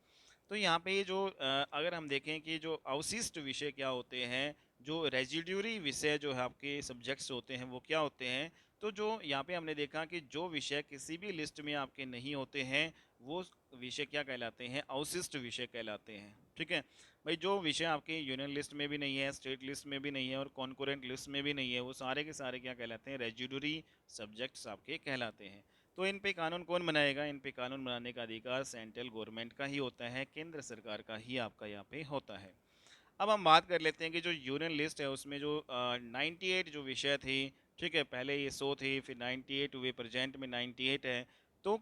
तो यहाँ पे जो अगर हम देखें कि जो अवशिष्ट विषय क्या होते हैं, जो रेजिड्यूरी विषय जो है आपके सब्जेक्ट्स होते हैं वो क्या होते हैं, तो जो यहाँ पे हमने देखा कि जो विषय किसी भी लिस्ट में आपके नहीं होते हैं वो विषय क्या कहलाते हैं, अवशिष्ट विषय कहलाते हैं। ठीक है, भाई जो विषय आपके यूनियन लिस्ट में भी नहीं है, स्टेट लिस्ट में भी नहीं है और कॉन्करेंट लिस्ट में भी नहीं है, वो सारे के सारे क्या कहलाते हैं, रेजिडुरी सब्जेक्ट्स आपके कहलाते हैं। तो इन पे कानून कौन बनाएगा? इन पे कानून बनाने का अधिकार सेंट्रल गवर्नमेंट का ही होता है, केंद्र सरकार का ही आपका यहाँ पे होता है। अब हम बात कर लेते हैं कि जो यूनियन लिस्ट है उसमें जो 98 जो विषय थी, ठीक है, पहले ये 100 थी, फिर 98 हुए, प्रेजेंट में 98 है। तो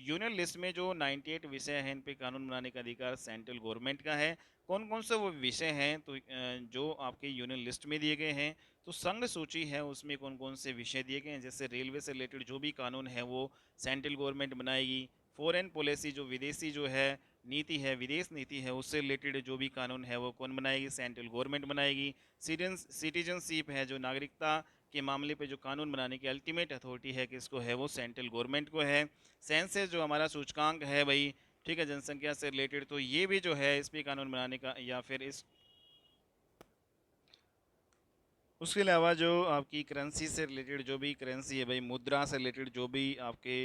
यूनियन लिस्ट में जो 98 विषय हैं, इन पे कानून बनाने का अधिकार सेंट्रल गवर्नमेंट का है। कौन कौन से वो विषय हैं? तो जो आपके यूनियन लिस्ट में दिए गए हैं, तो संघ सूची है उसमें कौन कौन से विषय दिए गए हैं, जैसे रेलवे से रिलेटेड जो भी कानून है वो सेंट्रल गवर्नमेंट बनाएगी। फॉरेन पॉलिसी, जो विदेशी जो है नीति है, विदेश नीति है, उससे रिलेटेड जो भी कानून है वो कौन बनाएगी? सेंट्रल गवर्नमेंट बनाएगी। सिटीजनशिप है, जो नागरिकता के मामले पे जो कानून बनाने की अल्टीमेट अथॉरिटी है किसको है? वो सेंट्रल गवर्नमेंट को है। सेंसस जो हमारा सूचकांक है भाई, ठीक है, जनसंख्या से रिलेटेड, तो ये भी जो है इस पे कानून बनाने का, या फिर इस उसके अलावा जो आपकी करेंसी से रिलेटेड जो भी करेंसी है भाई, मुद्रा से रिलेटेड जो भी आपके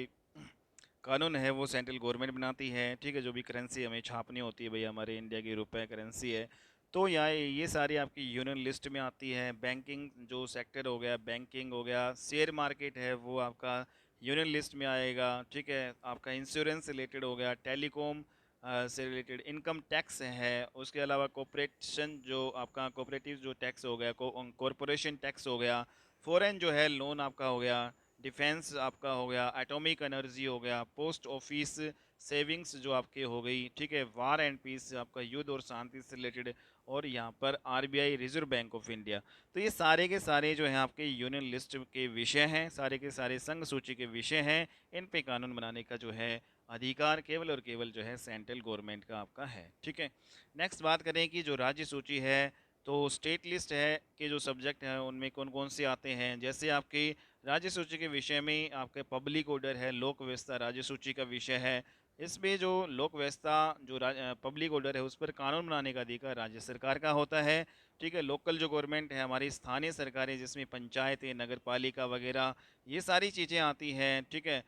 कानून है वो सेंट्रल गवर्नमेंट बनाती है, ठीक है। जो भी करेंसी हमें छापनी होती है भाई, हमारे इंडिया की रुपए करेंसी है, तो यहाँ ये सारी आपकी यूनियन लिस्ट में आती है। बैंकिंग जो सेक्टर हो गया, बैंकिंग हो गया, शेयर मार्केट है, वो आपका यूनियन लिस्ट में आएगा, ठीक है। आपका इंश्योरेंस से रिलेटेड हो गया, टेलीकॉम से रिलेटेड, इनकम टैक्स है, उसके अलावा कॉपरेशन जो आपका कोऑपरेटिव जो टैक्स हो गया, कॉरपोरेशन टैक्स हो गया, फॉरेन जो है लोन आपका हो गया, डिफेंस आपका हो गया, एटॉमिक एनर्जी हो गया, पोस्ट ऑफिस सेविंग्स जो आपके हो गई, ठीक है, वार एंड पीस आपका युद्ध और शांति से रिलेटेड, और यहाँ पर RBI, reserve bank of India. तो ये सारे के सारे जो हैं आपके यूनियन लिस्ट के विषय हैं, सारे के सारे संघ सूची के विषय हैं। इन पे कानून बनाने का जो है अधिकार केवल और केवल जो है सेंट्रल गवर्नमेंट का आपका है, ठीक है। नेक्स्ट बात करें कि जो राज्य सूची है, तो स्टेट लिस्ट है के जो सब्जेक्ट हैं उनमें कौन कौन से आते हैं, जैसे आपकी राज्य सूची के विषय में आपके पब्लिक ऑर्डर है, लोक व्यवस्था राज्य सूची का विषय है। इसमें जो लोक व्यवस्था जो पब्लिक ऑर्डर है, उस पर कानून बनाने का अधिकार राज्य सरकार का होता है, ठीक है। लोकल जो गवर्नमेंट है, हमारी स्थानीय सरकारें, जिसमें पंचायतें, नगर पालिका वगैरह, ये सारी चीज़ें आती हैं, ठीक है।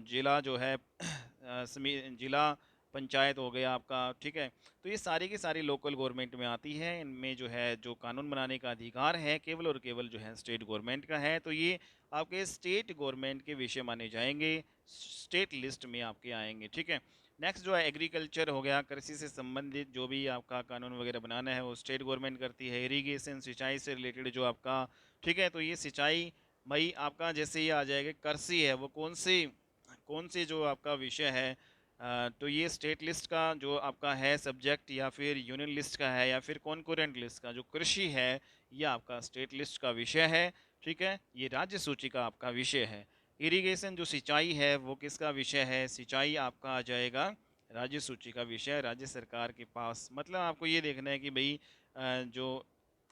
जिला जो है जिला पंचायत हो गया आपका, ठीक है। तो ये सारी की सारी लोकल गवर्नमेंट में आती है। इनमें जो है जो कानून बनाने का अधिकार है केवल और केवल जो है स्टेट गवर्नमेंट का है। तो ये आपके स्टेट गवर्नमेंट के विषय माने जाएंगे, स्टेट लिस्ट में आपके आएंगे, ठीक है। नेक्स्ट जो है एग्रीकल्चर हो गया, कृषि से संबंधित जो भी आपका कानून वगैरह बनाना है वो स्टेट गवर्नमेंट करती है। इरिगेशन, सिंचाई से रिलेटेड जो आपका, ठीक है, तो ये सिंचाई मई आपका जैसे ये आ जाएगा, कृषि है वो कौन सी जो आपका विषय है, तो ये स्टेट लिस्ट का जो आपका है सब्जेक्ट, या फिर यूनियन लिस्ट का है, या फिर कॉन्करेंट लिस्ट का, जो कृषि है ये आपका स्टेट लिस्ट का विषय है, ठीक है। ये राज्य सूची का आपका विषय है। इरिगेशन जो सिंचाई है वो किसका विषय है? सिंचाई आपका आ जाएगा राज्य सूची का विषय, राज्य सरकार के पास। मतलब आपको ये देखना है कि भाई जो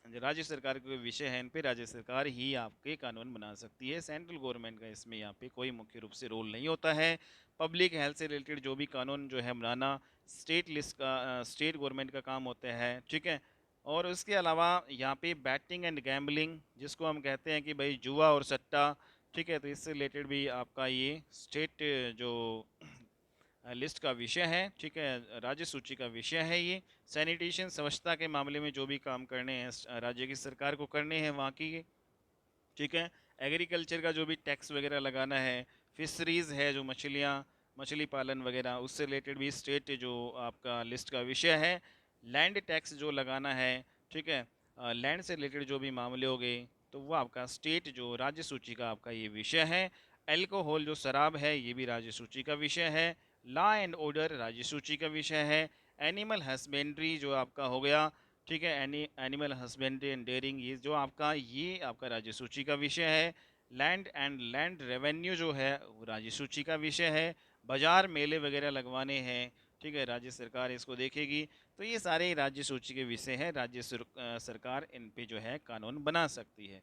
राज्य सरकार के विषय हैं, इन पे राज्य सरकार ही आपके कानून बना सकती है, सेंट्रल गवर्नमेंट का इसमें यहाँ पे कोई मुख्य रूप से रोल नहीं होता है। पब्लिक हेल्थ से रिलेटेड जो भी कानून जो है बनाना स्टेट लिस्ट का, स्टेट गवर्नमेंट का काम होता है, ठीक है। और उसके अलावा यहाँ पे बैटिंग एंड गैम्बलिंग, जिसको हम कहते हैं कि भाई जुआ और सट्टा, ठीक है, तो इससे रिलेटेड भी आपका ये स्टेट जो लिस्ट का विषय है, ठीक है, राज्य सूची का विषय है ये। सैनिटेशन, स्वच्छता के मामले में जो भी काम करने हैं राज्य की सरकार को करने हैं वहाँ की, ठीक है। एग्रीकल्चर का जो भी टैक्स वगैरह लगाना है, फिशरीज़ है जो मछलियाँ, मछली पालन वगैरह, उससे रिलेटेड भी स्टेट जो आपका लिस्ट का विषय है। लैंड टैक्स जो लगाना है, ठीक है, लैंड से रिलेटेड जो भी मामले हो गए, तो वो आपका स्टेट जो राज्य सूची का आपका ये विषय है। एल्कोहल जो शराब है ये भी राज्य सूची का विषय है। लॉ एंड ऑर्डर राज्य सूची का विषय है। एनिमल हस्बेंड्री जो आपका हो गया, ठीक है, एनिमल हस्बेंड्री एंड डेयरिंग, ये आपका राज्य सूची का विषय है। लैंड एंड लैंड रेवेन्यू जो है वो राज्य सूची का विषय है। बाजार मेले वगैरह लगवाने हैं, ठीक है, राज्य सरकार इसको देखेगी। तो ये सारे राज्य सूची के विषय हैं, सरकार इन पे जो है कानून बना सकती है,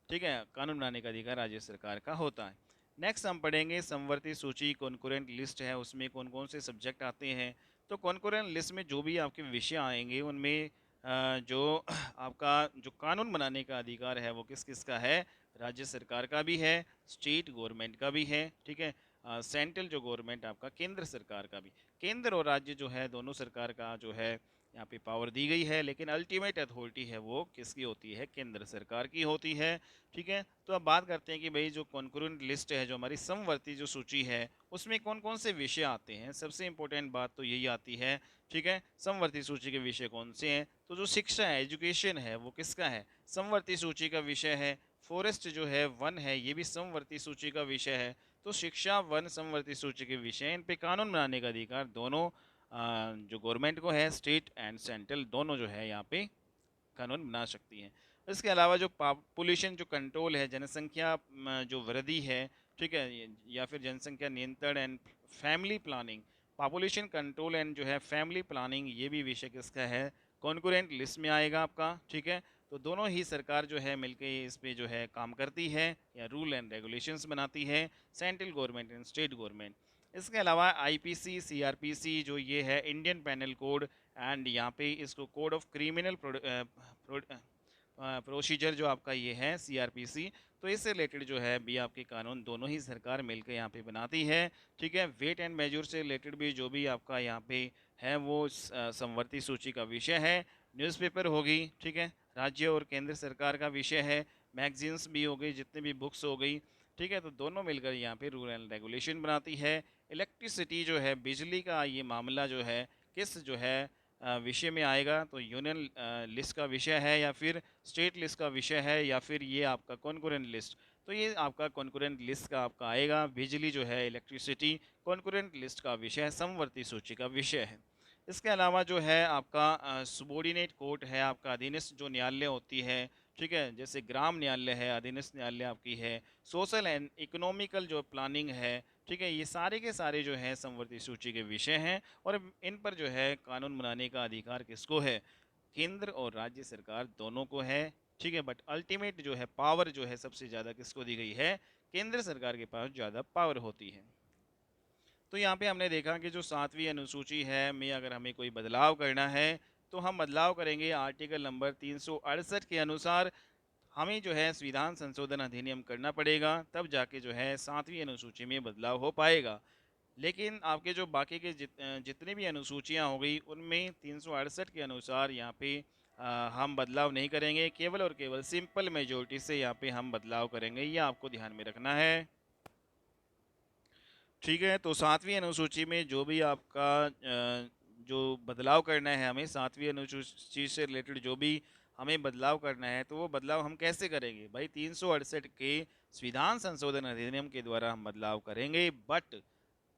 ठीक है। कानून बनाने का अधिकार राज्य सरकार का होता है। नेक्स्ट हम पढ़ेंगे संवर्ती सूची, कॉन्करेंट लिस्ट है, उसमें कौन कौन से सब्जेक्ट आते हैं। तो कॉन्करेंट लिस्ट में जो भी आपके विषय आएंगे उनमें जो आपका जो कानून बनाने का अधिकार है वो किस किस का है? राज्य सरकार का भी है, स्टेट गवर्नमेंट का भी है, ठीक है। सेंट्रल जो गवर्नमेंट आपका केंद्र सरकार का भी। केंद्र और राज्य जो है दोनों सरकार का जो है यहाँ पे पावर दी गई है, लेकिन अल्टीमेट अथॉरिटी है वो किसकी होती है, केंद्र सरकार की होती है। ठीक है, तो अब बात करते हैं कि भाई जो कॉन्करेंट लिस्ट है, जो हमारी समवर्ती जो सूची है, उसमें कौन कौन से विषय आते हैं। सबसे इंपॉर्टेंट बात तो यही आती है, ठीक है, समवर्ती सूची के विषय कौन से हैं। तो जो शिक्षा है, एजुकेशन है, वो किसका है, समवर्ती सूची का विषय है। फॉरेस्ट जो है, वन है, ये भी समवर्ती सूची का विषय है। तो शिक्षा, वन समवर्ती सूची के विषय, इन पे कानून बनाने का अधिकार दोनों जो गवर्नमेंट को है, स्टेट एंड सेंट्रल दोनों जो है यहाँ पे कानून बना सकती हैं। इसके अलावा जो पॉपुलेशन जो कंट्रोल है, जनसंख्या जो वृद्धि है, ठीक है, या फिर जनसंख्या नियंत्रण and family planning, population control and जो है फैमिली प्लानिंग, ये भी विषय किसका है, कॉन्करेंट लिस्ट में आएगा आपका। ठीक है, तो दोनों ही सरकार जो है मिलके इस पे जो है काम करती है या रूल एंड रेगुलेशंस बनाती है, central government and state government. इसके अलावा आईपीसी, सीआरपीसी जो ये है इंडियन पैनल कोड, एंड यहाँ पे इसको कोड ऑफ क्रिमिनल प्रोसीजर जो आपका ये है सीआरपीसी, तो इससे रिलेटेड जो है भी आपके कानून दोनों ही सरकार मिलकर यहाँ पे बनाती है। ठीक है, वेट एंड मेजर से रिलेटेड भी जो भी आपका यहाँ पे है वो समवर्ती सूची का विषय है। न्यूज़पेपर होगी, ठीक है, राज्य और केंद्र सरकार का विषय है। मैगजीन्स भी हो गई, जितने भी बुक्स हो गई, ठीक है, तो दोनों मिलकर यहाँ पे रूल एंड रेगुलेशन बनाती है। इलेक्ट्रिसिटी जो है, बिजली का ये मामला जो है किस जो है विषय में आएगा, तो यूनियन लिस्ट का विषय है या फिर स्टेट लिस्ट का विषय है या फिर ये आपका कॉन्करेंट लिस्ट। तो ये आपका कॉन्करेंट लिस्ट का आपका आएगा। बिजली जो है, इलेक्ट्रिसिटी, कॉन्करेंट लिस्ट का विषय है, समवर्ती सूची का विषय है। इसके अलावा जो है आपका सुबोर्डिनेट कोर्ट है, आपका अधीनस्थ जो न्यायालय होती है, ठीक है, जैसे ग्राम न्यायालय है, अधीनस्थ न्यायालय आपकी है, सोशल एंड इकोनॉमिकल जो प्लानिंग है, ठीक है, ये सारे के सारे जो है समवर्ती सूची के विषय हैं। और इन पर जो है कानून बनाने का अधिकार किसको है, केंद्र और राज्य सरकार दोनों को है। ठीक है, बट अल्टीमेट जो है पावर जो है सबसे ज़्यादा किसको दी गई है, केंद्र सरकार के पास ज़्यादा पावर होती है। तो यहाँ पे हमने देखा कि जो 7वीं अनुसूची है में अगर हमें कोई बदलाव करना है, तो हम बदलाव करेंगे आर्टिकल नंबर 368 के अनुसार। हमें जो है संविधान संशोधन अधिनियम करना पड़ेगा, तब जाके जो है 7वीं अनुसूची में बदलाव हो पाएगा। लेकिन आपके जो बाकी के जितनी भी अनुसूचियाँ हो गई, उनमें 368 के अनुसार यहाँ पे हम बदलाव नहीं करेंगे, केवल और केवल सिंपल मेजोरिटी से यहाँ पे हम बदलाव करेंगे, ये आपको ध्यान में रखना है। ठीक है, तो 7वीं अनुसूची में जो भी आपका जो बदलाव करना है, हमें 7वीं अनुसूची से रिलेटेड जो भी हमें बदलाव करना है, तो वो बदलाव हम कैसे करेंगे भाई, 368 के संविधान संशोधन अधिनियम के द्वारा हम बदलाव करेंगे। बट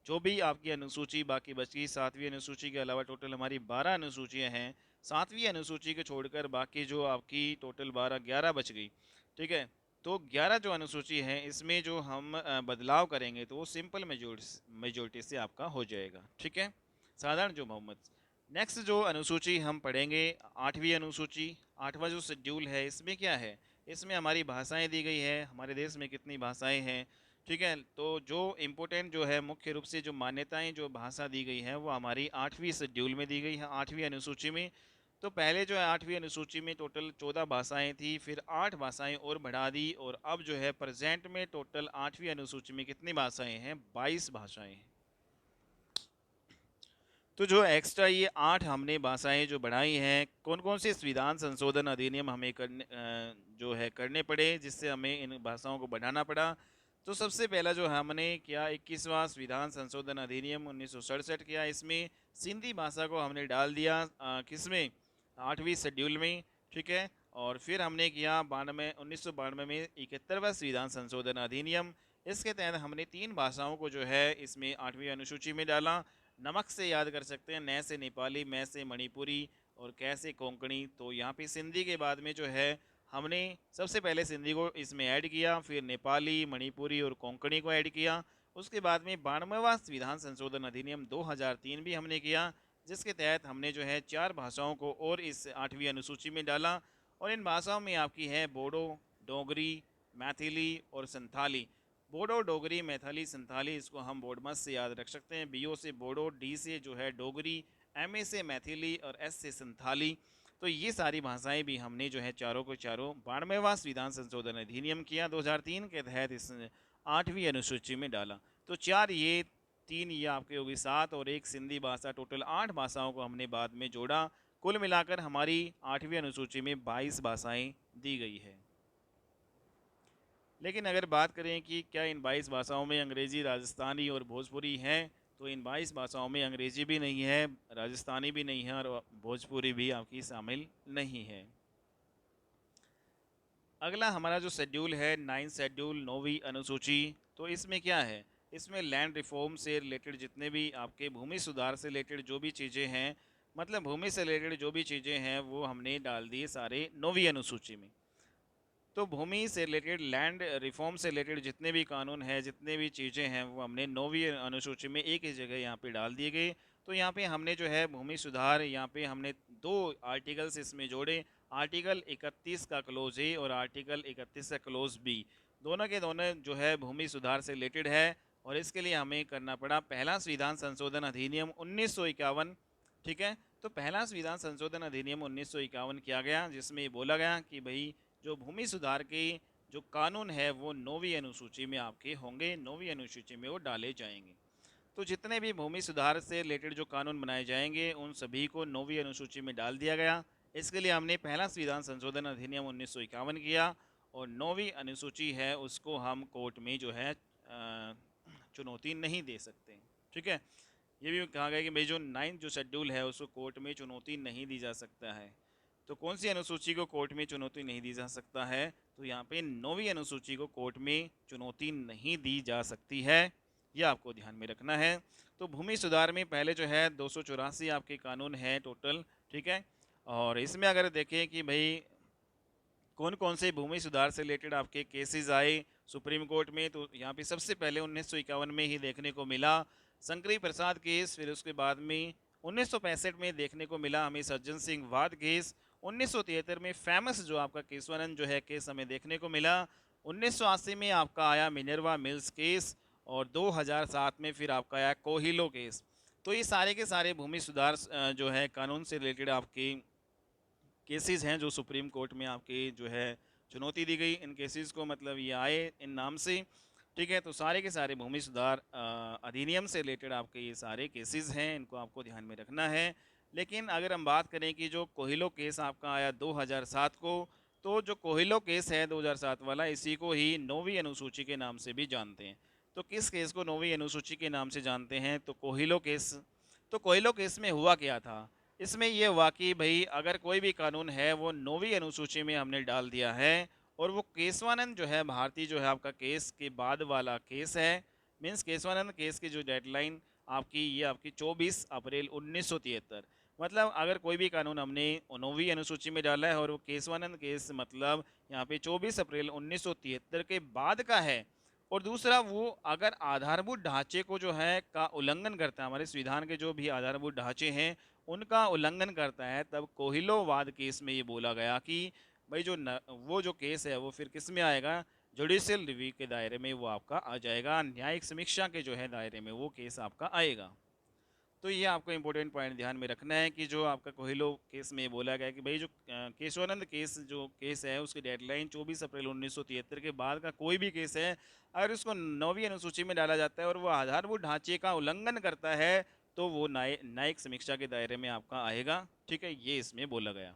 जो भी आपकी अनुसूची बाकी बची, 7वीं अनुसूची के अलावा टोटल हमारी 12 अनुसूचियां हैं, 7वीं अनुसूची को छोड़कर बाकी जो आपकी टोटल 11 बच गई। ठीक है, तो 11 जो अनुसूची है, इसमें जो हम बदलाव करेंगे तो वो सिंपल मेजोरिटी से आपका हो जाएगा। ठीक है, साधारण जो बहुमत। नेक्स्ट जो अनुसूची हम पढ़ेंगे, 8वीं अनुसूची। 8वां जो शेड्यूल है, इसमें क्या है, इसमें हमारी भाषाएं दी गई है, हमारे देश में कितनी भाषाएं हैं। ठीक है, तो जो इम्पोर्टेंट जो है मुख्य रूप से जो मान्यताएं जो भाषा दी गई है, वो हमारी 8वीं शेड्यूल में दी गई है, 8वीं अनुसूची में। तो पहले जो है 8वीं अनुसूची में टोटल 14 भाषाएं थी, फिर 8 भाषाएं और बढ़ा दी, और अब जो है प्रेजेंट में टोटल 8वीं अनुसूची में कितनी भाषाएं हैं, 22 भाषाएं हैं। तो जो एक्स्ट्रा ये 8 हमने भाषाएं जो बढ़ाई हैं, कौन कौन से संविधान संशोधन अधिनियम हमें जो है करने पड़े, जिससे हमें इन भाषाओं को बढ़ाना पड़ा। तो सबसे पहला जो हमने किया, 21वां संविधान संशोधन अधिनियम 1967 किया। इसमें सिंधी भाषा को हमने डाल दिया किसमें, 8वीं शेड्यूल में। ठीक है, और फिर हमने किया 1992 में 71वां संविधान संशोधन अधिनियम। इसके तहत हमने 3 भाषाओं को जो है इसमें 8वीं अनुसूची में डाला। नमक से याद कर सकते हैं, न से नेपाली, मैं से मणिपुरी और कैसे कोंकणी। तो यहाँ पे सिंधी के बाद में जो है हमने सबसे पहले सिंधी को इसमें ऐड किया, फिर नेपाली, मणिपुरी और कोंकणी को ऐड किया। उसके बाद में 92वां संविधान संशोधन अधिनियम 2003 भी हमने किया, जिसके तहत हमने जो है 4 भाषाओं को और इस 8वीं अनुसूची में डाला। और इन भाषाओं में आपकी है बोडो, डोगरी, मैथिली और संथाली। बोडो, डोगरी, मैथिली, संथाली, इसको हम बोडमस से याद रख सकते हैं। BO से बोडो, D से जो है डोगरी, MA से मैथिली और S से संथाली। तो ये सारी भाषाएं भी हमने जो है चारों को चारों 92वां संविधान संशोधन अधिनियम किया 2003 के तहत इस 8वीं अनुसूची में डाला। तो 4 ये, 3 ये आपके होगी 7 और 1 सिंधी भाषा, टोटल 8 भाषाओं को हमने बाद में जोड़ा कुल मिलाकर हमारी 8वीं अनुसूची में 22 भाषाएं दी गई है। लेकिन अगर बात करें कि क्या इन 22 भाषाओं में अंग्रेज़ी, राजस्थानी और भोजपुरी हैं, तो इन 22 भाषाओं में अंग्रेज़ी भी नहीं है, राजस्थानी भी नहीं है और भोजपुरी भी आपकी शामिल नहीं है। अगला हमारा जो शेड्यूल है 9th शेड्यूल 9वीं अनुसूची, तो इसमें क्या है, इसमें लैंड रिफॉर्म से रिलेटेड जितने भी आपके भूमि सुधार से रिलेटेड जो भी चीज़ें हैं, मतलब भूमि से रिलेटेड जो भी चीज़ें हैं वो हमने डाल दिए सारे 9वीं अनुसूची में। तो भूमि से रिलेटेड, लैंड रिफॉर्म से रिलेटेड जितने भी कानून हैं, जितने भी चीज़ें हैं, वो हमने 9वीं अनुसूची में एक ही जगह यहाँ पे डाल दिए गए। तो यहाँ पे हमने जो है भूमि सुधार, यहाँ पे हमने 2 आर्टिकल्स इसमें जोड़े, आर्टिकल 31 का क्लोज ए और आर्टिकल 31 का क्लोज बी। दोनों के दोनों जो है भूमि सुधार से रिलेटेड है और इसके लिए हमें करना पड़ा पहला संविधान संशोधन अधिनियम 1951। ठीक है, तो पहला संविधान संशोधन अधिनियम 1951 किया गया, जिसमें ये बोला गया कि भाई जो भूमि सुधार के जो कानून है वो 9वीं अनुसूची में आपके होंगे, 9वीं अनुसूची में वो डाले जाएंगे। तो जितने भी भूमि सुधार से रिलेटेड जो कानून बनाए जाएंगे उन सभी को 9वीं अनुसूची में डाल दिया गया। इसके लिए हमने पहला संविधान संशोधन अधिनियम 1951 किया और 9वीं अनुसूची है उसको हम कोर्ट में जो है चुनौती नहीं दे सकते। ठीक है, ये भी कहा गया कि भाई जो 9th जो शेड्यूल है उसको कोर्ट में चुनौती नहीं दी जा सकता है। तो कौन सी अनुसूची को कोर्ट में चुनौती नहीं दी जा सकता है, तो यहाँ पे 9वीं अनुसूची को कोर्ट में चुनौती नहीं दी जा सकती है, यह आपको ध्यान में रखना है। तो भूमि सुधार में पहले जो है 284 आपके कानून हैं टोटल। ठीक है, और इसमें अगर देखें कि भाई कौन कौन से भूमि सुधार से रिलेटेड आपके केसेस आए सुप्रीम कोर्ट में, तो यहाँ पे सबसे पहले 1951 में ही देखने को मिला शंकरी प्रसाद केस, फिर उसके बाद में 1965 में देखने को मिला हमें सज्जन सिंह वाद केस, 1973 में फेमस जो आपका केशवानंद जो है केस हमें देखने को मिला, 1980 में आपका आया मिनर्वा मिल्स केस और 2007 में फिर आपका आया कोहिलो केस। तो ये सारे के सारे भूमि सुधार जो है कानून से रिलेटेड आपके केसेस हैं जो सुप्रीम कोर्ट में आपके जो है चुनौती दी गई। इन केसेस को मतलब ये आए इन नाम से। ठीक है, तो सारे के सारे भूमि सुधार अधिनियम से रिलेटेड आपके ये सारे केसेस हैं, इनको आपको ध्यान में रखना है। लेकिन अगर हम बात करें कि जो कोहिलो केस आपका आया 2007 को, तो जो कोहिलो केस है 2007 वाला, इसी को ही 9वीं अनुसूची के नाम से भी जानते हैं। तो किस केस को 9वीं अनुसूची के नाम से जानते हैं, तो कोहिलो केस। तो कोहिलो केस में हुआ क्या था, इसमें ये हुआ कि भाई अगर कोई भी कानून है वो 9वीं अनुसूची में हमने डाल दिया है और वो केशवानंद जो है भारती जो है आपका केस के बाद वाला केस है, मीन्स केशवानंद केस की जो डेडलाइन आपकी ये आपकी 24 अप्रैल 1973, मतलब अगर कोई भी कानून हमने 9वीं अनुसूची में डाला है और वो केशवानंद केस मतलब यहाँ पे 24 अप्रैल 1973 के बाद का है, और दूसरा वो अगर आधारभूत ढांचे को जो है का उल्लंघन करता है, हमारे संविधान के जो भी आधारभूत ढांचे हैं उनका उल्लंघन करता है, तब कोहिलोवाद केस में ये बोला गया कि भाई वो जो केस है वो फिर किस में आएगा, जुडिशियल रिव्यू के दायरे में वो आपका आ जाएगा, न्यायिक समीक्षा के जो है दायरे में वो केस आपका आएगा। तो ये आपको इंपॉर्टेंट पॉइंट ध्यान में रखना है कि जो आपका कोहिलो केस में बोला गया कि भाई जो केशवानंद केस जो केस है उसकी डेडलाइन 24 अप्रैल 1973 के बाद का कोई भी केस है, अगर उसको 9वीं अनुसूची में डाला जाता है और वो आधारभूत ढांचे का उल्लंघन करता है तो वो न्यायिक समीक्षा के दायरे में आपका आएगा। ठीक है, ये इसमें बोला गया।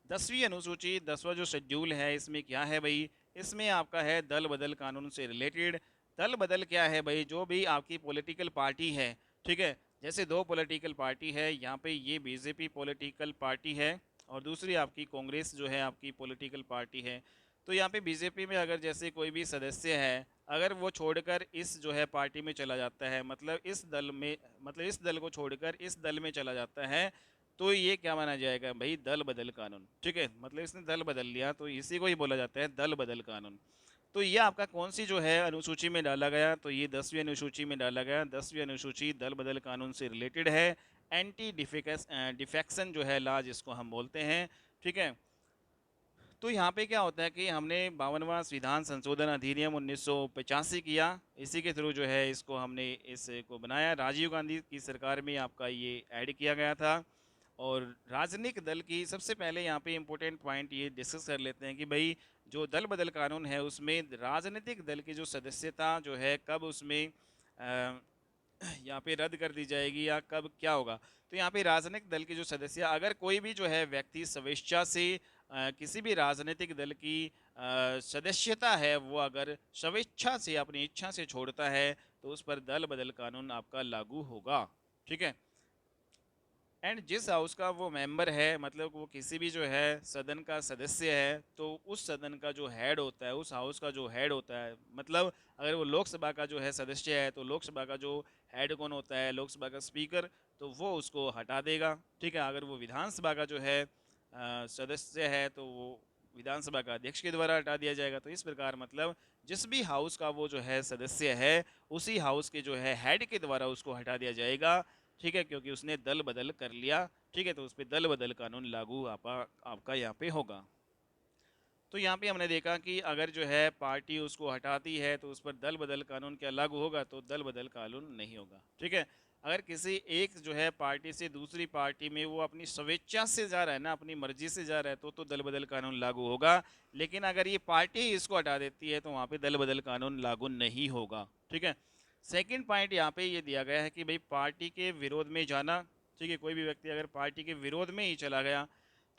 10वीं अनुसूची 10वां जो शेड्यूल है इसमें क्या है भाई, इसमें आपका है दल बदल कानून से रिलेटेड। दल बदल क्या है भाई, जो भी आपकी पॉलिटिकल पार्टी है, ठीक है, जैसे 2 पॉलिटिकल पार्टी है यहाँ पे, ये बीजेपी पॉलिटिकल पार्टी है और दूसरी आपकी कांग्रेस जो है आपकी पॉलिटिकल पार्टी है। तो यहाँ पे बीजेपी में अगर जैसे कोई भी सदस्य है, अगर वो छोड़कर इस जो है पार्टी में चला जाता है, मतलब इस दल में, मतलब इस दल को छोड़कर इस दल में चला जाता है, तो ये क्या माना जाएगा भाई, दल बदल कानून। ठीक है, मतलब इसने दल बदल लिया तो इसी को ही बोला जाता है दल बदल कानून। तो ये आपका कौन सी जो है अनुसूची में डाला गया, तो ये 10वीं अनुसूची में डाला गया। 10वीं अनुसूची दल बदल कानून से रिलेटेड है, एंटी डिफेक्शन जो है लॉ जिसको हम बोलते हैं। ठीक है, तो यहाँ पे क्या होता है कि हमने 52वां संविधान संशोधन अधिनियम 1985 किया, इसी के थ्रू जो है इसको हमने इसको बनाया। राजीव गांधी की सरकार में आपका ये ऐड किया गया था। और राजनीतिक दल की सबसे पहले यहाँ पे इम्पोर्टेंट पॉइंट ये डिस्कस कर लेते हैं कि भाई जो दल बदल कानून है उसमें राजनीतिक दल की जो सदस्यता जो है कब उसमें यहाँ पे रद्द कर दी जाएगी या कब क्या होगा। तो यहाँ पे राजनीतिक दल के जो सदस्य, अगर कोई भी जो है व्यक्ति स्वेच्छा से किसी भी राजनीतिक दल की सदस्यता है वो अगर स्वेच्छा से अपनी इच्छा से छोड़ता है तो उस पर दल बदल कानून आपका लागू होगा। ठीक है। एंड जिस हाउस का वो मेंबर है, मतलब वो किसी भी जो है सदन का सदस्य है, तो उस सदन का जो हेड होता है, उस हाउस का जो हेड होता है, मतलब अगर वो लोकसभा का जो है सदस्य है तो लोकसभा का जो हेड कौन होता है, लोकसभा का स्पीकर, तो वो उसको हटा देगा। ठीक है। अगर वो विधानसभा का जो है सदस्य है तो वो विधानसभा का अध्यक्ष के द्वारा हटा दिया जाएगा। तो इस प्रकार मतलब जिस भी हाउस का वो जो है सदस्य है उसी हाउस के जो है हेड के द्वारा उसको हटा दिया जाएगा। ठीक है, क्योंकि उसने दल बदल कर लिया। ठीक है, तो उस पर दल बदल कानून लागू आपका यहाँ पे होगा। तो यहाँ पे हमने देखा कि अगर जो है पार्टी उसको हटाती है तो उस पर दल बदल कानून क्या लागू होगा, तो दल बदल कानून नहीं होगा। ठीक है। अगर किसी एक जो है पार्टी से दूसरी पार्टी में वो अपनी स्वेच्छा से जा रहा है ना, अपनी मर्जी से जा रहा है, तो दल बदल कानून लागू होगा। लेकिन अगर ये पार्टी ही इसको हटा देती है तो वहाँ पे दल बदल कानून लागू नहीं होगा। ठीक है। सेकंड पॉइंट यहाँ पे ये दिया गया है कि भाई पार्टी के विरोध में जाना। ठीक है, कोई भी व्यक्ति अगर पार्टी के विरोध में ही चला गया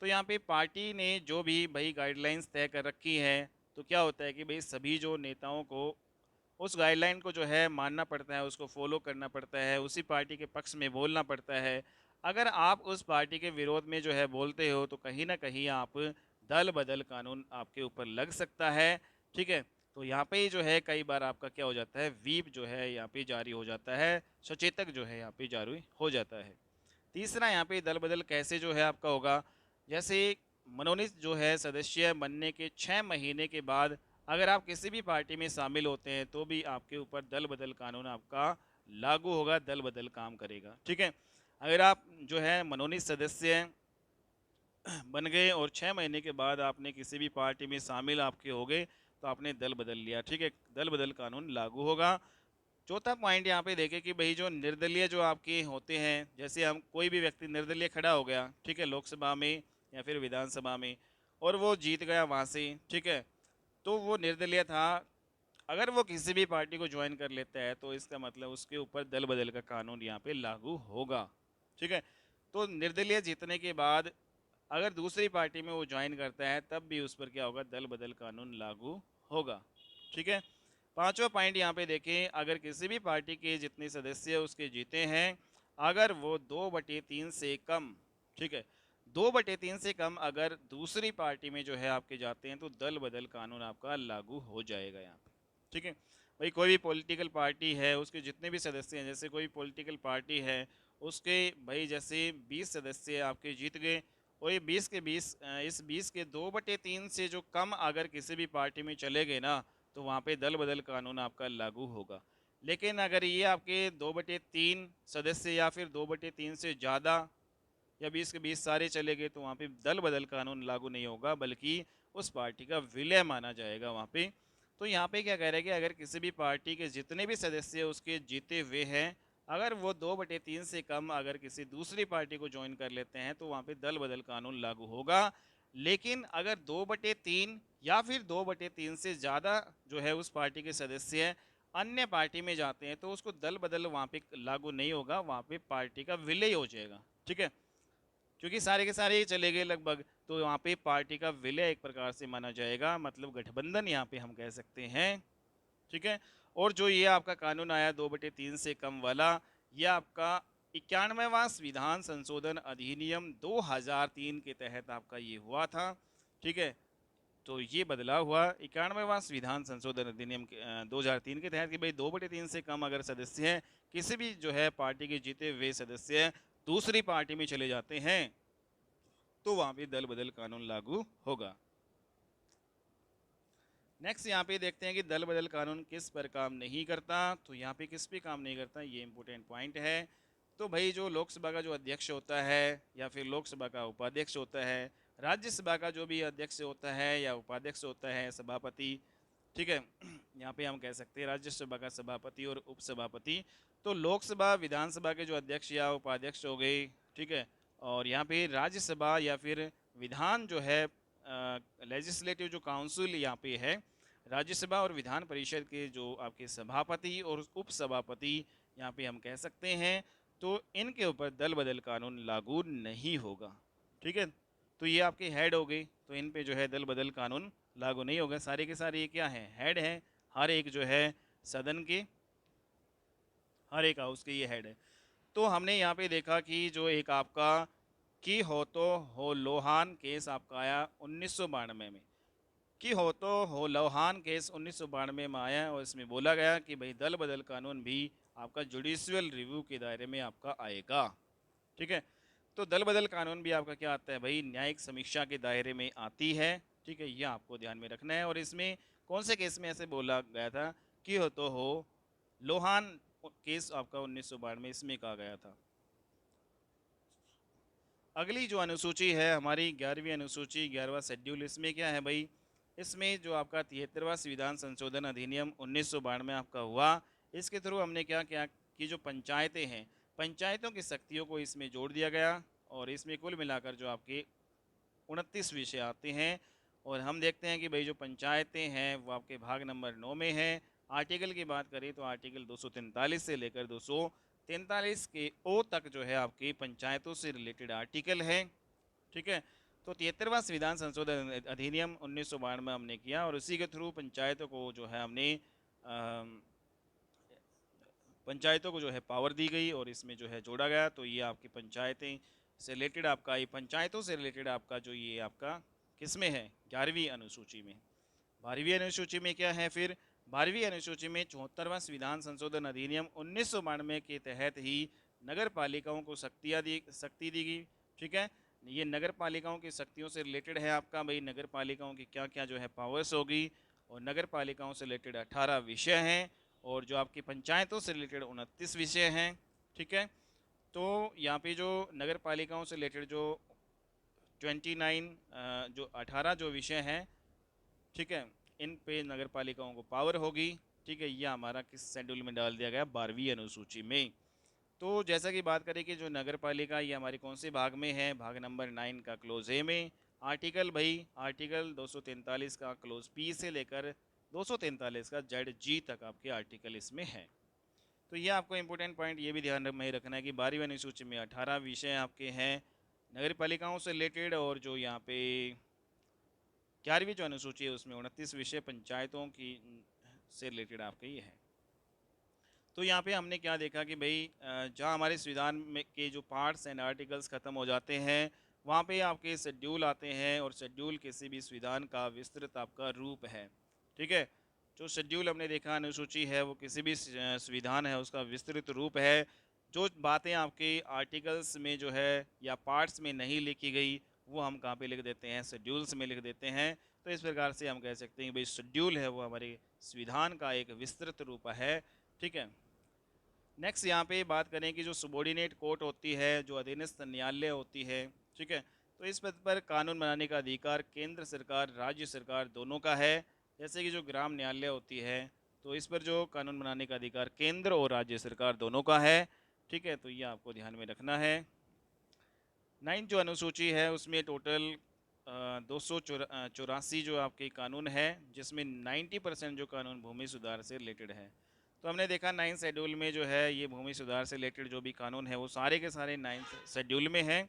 तो यहाँ पे पार्टी ने जो भी भाई गाइडलाइंस तय कर रखी है, तो क्या होता है कि भाई सभी जो नेताओं को उस गाइडलाइन को जो है मानना पड़ता है, उसको फॉलो करना पड़ता है, उसी पार्टी के पक्ष में बोलना पड़ता है। अगर आप उस पार्टी के विरोध में जो है बोलते हो तो कहीं ना कहीं आप दल बदल कानून आपके ऊपर लग सकता है। ठीक है। तो यहाँ पे जो है कई बार आपका क्या हो जाता है, व्हीप जो है यहाँ पे जारी हो जाता है, सचेतक जो है यहाँ पे जारी हो जाता है। तीसरा यहाँ पे दल बदल कैसे जो है आपका होगा, जैसे मनोनीत जो है सदस्य बनने के 6 महीने के बाद अगर आप किसी भी पार्टी में शामिल होते हैं तो भी आपके ऊपर दल बदल कानून आपका लागू होगा, दल बदल काम करेगा। ठीक है। अगर आप जो है मनोनीत सदस्य बन गए और 6 महीने के बाद आपने किसी भी पार्टी में शामिल आपके हो गए तो आपने दल बदल लिया। ठीक है, दल बदल कानून लागू होगा। चौथा पॉइंट यहाँ पे देखें कि भाई जो निर्दलीय जो आपके होते हैं, जैसे हम कोई भी व्यक्ति निर्दलीय खड़ा हो गया, ठीक है, लोकसभा में या फिर विधानसभा में, और वो जीत गया वहाँ से। ठीक है, तो वो निर्दलीय था, अगर वो किसी भी पार्टी को ज्वाइन कर लेता है तो इसका मतलब उसके ऊपर दल बदल का कानून यहाँ पे लागू होगा। ठीक है। तो निर्दलीय जीतने के बाद अगर दूसरी पार्टी में वो ज्वाइन करता है तब भी उस पर क्या होगा, दल बदल कानून लागू होगा। ठीक है। पांचवा पॉइंट यहाँ पे देखें, अगर किसी भी पार्टी के जितने सदस्य उसके जीते हैं, अगर वो 2/3 से कम, ठीक है, 2/3 से कम अगर दूसरी पार्टी में जो है आपके जाते हैं तो दल बदल कानून आपका लागू हो जाएगा यहाँ पे। ठीक है। भाई कोई भी पॉलिटिकल पार्टी है उसके जितने भी सदस्य हैं, जैसे कोई पॉलिटिकल पार्टी है उसके भाई जैसे 20 सदस्य आपके जीत गए, और ये 20 के 20 इस 20 के 2/3 से जो कम अगर किसी भी पार्टी में चले गए ना, तो वहाँ पे दल बदल कानून आपका लागू होगा। लेकिन अगर ये आपके 2/3 सदस्य या फिर 2/3 से ज़्यादा या 20 के 20 सारे चले गए तो वहाँ पे दल बदल कानून लागू नहीं होगा, बल्कि उस पार्टी का विलय माना जाएगा वहाँ पे। तो यहाँ पे क्या कह रहे हैं कि अगर किसी भी पार्टी के जितने भी सदस्य उसके जीते हुए हैं, अगर वो 2/3 से कम अगर किसी दूसरी पार्टी को ज्वाइन कर लेते हैं तो वहाँ पे दल बदल कानून लागू होगा। लेकिन अगर 2/3 या फिर 2/3 से ज़्यादा जो है उस पार्टी के सदस्य अन्य पार्टी में जाते हैं तो उसको दल बदल वहाँ पे लागू नहीं होगा, वहाँ पे पार्टी का विलय हो जाएगा। ठीक है, क्योंकि सारे के सारे ही चले गए लगभग, तो वहाँ पे पार्टी का विलय एक प्रकार से माना जाएगा, मतलब गठबंधन यहाँ पे हम कह सकते हैं। ठीक है। और जो ये आपका कानून आया 2/3 से कम वाला, ये आपका 91वां विधान संशोधन अधिनियम 2003 के तहत आपका ये हुआ था। ठीक है। तो ये बदलाव हुआ 91वां विधान संशोधन अधिनियम 2003 के तहत कि भाई 2/3 से कम अगर सदस्य हैं, किसी भी जो है पार्टी के जीते हुए सदस्य दूसरी पार्टी में चले जाते हैं तो वहां पे दल बदल कानून लागू होगा। नेक्स्ट यहाँ पे देखते हैं कि दल बदल कानून किस पर काम नहीं करता। तो यहाँ पे किस पे काम नहीं करता, ये इंपॉर्टेंट पॉइंट है। तो भाई जो लोकसभा का जो अध्यक्ष होता है या फिर लोकसभा का उपाध्यक्ष होता है, राज्यसभा का जो भी अध्यक्ष होता है या उपाध्यक्ष होता है, सभापति, ठीक है, यहाँ पे हम कह सकते हैं राज्यसभा का सभापति और उपसभापति। तो लोकसभा विधानसभा के जो अध्यक्ष या उपाध्यक्ष हो गए, ठीक है, और यहाँ पे राज्यसभा या फिर विधान जो है लेजिस्लेटिव जो काउंसिल यहाँ पे है, राज्यसभा और विधान परिषद के जो आपके सभापति और उपसभापति, यहाँ पे हम कह सकते हैं, तो इनके ऊपर दल बदल कानून लागू नहीं होगा। ठीक है, तो ये आपके हेड हो गए, तो इन पे जो है दल बदल कानून लागू नहीं होगा। सारे के सारे ये क्या है, हेड है, हर एक जो है सदन के, हर एक हाउस के ये हेड है। तो हमने यहाँ पे देखा कि जो एक आपका की हो तो हो लोहान केस आपका आया 1992 में, कि हो तो हो लोहान केस 1992 में आया, और इसमें बोला गया कि भाई दल बदल कानून भी आपका जुडिशियल रिव्यू के दायरे में आपका आएगा। ठीक है, तो दल बदल कानून भी आपका क्या आता है भाई, न्यायिक समीक्षा के दायरे में आती है। ठीक है, ये आपको ध्यान में रखना है। और इसमें कौन से केस में ऐसे बोला गया था कि हो तो हो लोहान केस आपका 1992 में इसमें कहा गया था। अगली जो अनुसूची है हमारी 11वीं अनुसूची, 11वां शेड्यूल, इसमें क्या है भाई, इसमें जो आपका 73वां संविधान संशोधन अधिनियम 1992 में आपका हुआ, इसके थ्रू हमने क्या किया कि जो पंचायतें हैं, पंचायतों की शक्तियों को इसमें जोड़ दिया गया, और इसमें कुल मिलाकर जो आपके 29 विषय आते हैं। और हम देखते हैं कि भाई जो पंचायतें हैं वो आपके भाग नंबर 9 में है। आर्टिकल की बात करें तो आर्टिकल 243 से लेकर 243 के ओ तक जो है आपकी पंचायतों से रिलेटेड आर्टिकल है। ठीक है, तो 73वां संविधान संशोधन अधिनियम 1992 में हमने किया, और उसी के थ्रू पंचायतों को जो है हमने पंचायतों को जो है पावर दी गई, और इसमें जो है जोड़ा गया। तो ये आपकी पंचायतें से रिलेटेड आपका, ये पंचायतों से रिलेटेड आपका जो ये आपका किसमें है, 11वीं अनुसूची में। 12वीं अनुसूची में क्या है फिर, 12वीं अनुसूची में 74वां संविधान संशोधन अधिनियम 1992 के तहत ही नगर पालिकाओं को शक्ति दी गई। ठीक है, ये नगर पालिकाओं की शक्तियों से रिलेटेड है आपका भाई, नगर पालिकाओं की क्या क्या जो है पावर्स होगी, और नगर पालिकाओं से रिलेटेड 18 विषय हैं, और जो आपकी पंचायतों से रिलेटेड 29 विषय हैं। ठीक है, तो यहाँ पे जो नगर पालिकाओं से रिलेटेड जो 29 जो 18 जो विषय हैं, ठीक है, इन पे नगर पालिकाओं को पावर होगी। ठीक है, ये हमारा किस शेड्यूल में डाल दिया गया, 12वीं अनुसूची में। तो जैसा कि बात करें कि जो नगर पालिका ये हमारे कौन से भाग में है, भाग नंबर 9 का क्लोज ए में। आर्टिकल भाई, आर्टिकल 243 का क्लोज पी से लेकर 243 का जेड जी तक आपके आर्टिकल इसमें है। तो ये आपको इंपॉर्टेंट पॉइंट ये भी ध्यान में रखना है कि 12वीं अनुसूची में 18 विषय आपके हैं नगर पालिकाओं से रिलेटेड, और जो यहाँ पे 11वीं जो अनुसूची है उसमें 29 विषय पंचायतों की से रिलेटेड आपके ये है। तो यहाँ पे हमने क्या देखा कि भाई जहाँ हमारे संविधान में के जो पार्ट्स एंड आर्टिकल्स ख़त्म हो जाते हैं, वहाँ पे आपके शेड्यूल आते हैं, और शेड्यूल किसी भी संविधान का विस्तृत आपका रूप है। ठीक है, जो शेड्यूल हमने देखा अनुसूची है वो किसी भी संविधान है उसका विस्तृत रूप है। जो बातें आपके आर्टिकल्स में जो है या पार्ट्स में नहीं लिखी गई, वो हम कहाँ पे लिख देते हैं, शेड्यूल्स में लिख देते हैं। तो इस प्रकार से हम कह सकते हैं कि भाई शेड्यूल है वो हमारे संविधान का एक विस्तृत रूप है। ठीक है, नेक्स्ट यहाँ पे बात करें कि जो सबॉर्डिनेट कोर्ट होती है, जो अधीनस्थ न्यायालय होती है। ठीक है, तो इस पद पर कानून बनाने का अधिकार केंद्र सरकार राज्य सरकार दोनों का है। जैसे कि जो ग्राम न्यायालय होती है, तो इस पर जो कानून बनाने का अधिकार केंद्र और राज्य सरकार दोनों का है। ठीक है, तो ये आपको ध्यान में रखना है। 9 जो अनुसूची है उसमें टोटल 284 जो आपके कानून है, जिसमें 90% जो कानून भूमि सुधार से रिलेटेड है। तो हमने देखा 9 शेड्यूल में जो है ये भूमि सुधार से रिलेटेड जो भी कानून है वो सारे के सारे 9 शेड्यूल में हैं।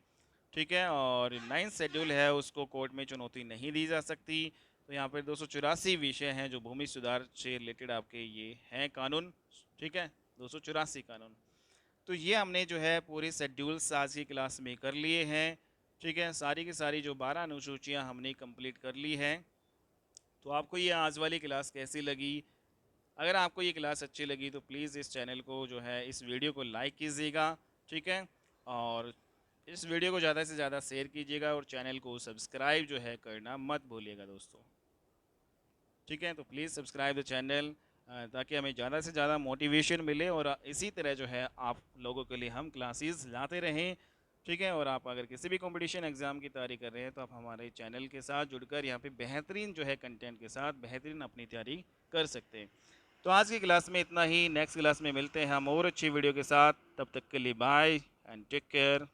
ठीक है, और 9 शेड्यूल है उसको कोर्ट में चुनौती नहीं दी जा सकती। तो यहाँ पर 284 विषय हैं जो भूमि सुधार से रिलेटेड आपके ये हैं कानून। ठीक है, 284 कानून। तो ये हमने जो है पूरे शेड्यूल्स आज की क्लास में कर लिए हैं। ठीक है, सारी की सारी जो 12 अनुसूचियाँ हमने कंप्लीट कर ली हैं। तो आपको ये आज वाली क्लास कैसी लगी? अगर आपको ये क्लास अच्छी लगी तो प्लीज़ इस चैनल को जो है इस वीडियो को लाइक कीजिएगा। ठीक है, और इस वीडियो को ज़्यादा से ज़्यादा शेयर कीजिएगा, और चैनल को सब्सक्राइब जो है करना मत भूलिएगा दोस्तों। ठीक है, तो प्लीज़ सब्सक्राइब द चैनल ताकि हमें ज़्यादा से ज़्यादा मोटिवेशन मिले, और इसी तरह जो है आप लोगों के लिए हम क्लासेस लाते रहें। ठीक है, और आप अगर किसी भी कंपटीशन एग्ज़ाम की तैयारी कर रहे हैं तो आप हमारे चैनल के साथ जुड़कर यहाँ पे बेहतरीन जो है कंटेंट के साथ बेहतरीन अपनी तैयारी कर सकते हैं। तो आज की क्लास में इतना ही, नेक्स्ट क्लास में मिलते हैं हम और अच्छी वीडियो के साथ। तब तक के लिए बाय एंड टेक केयर।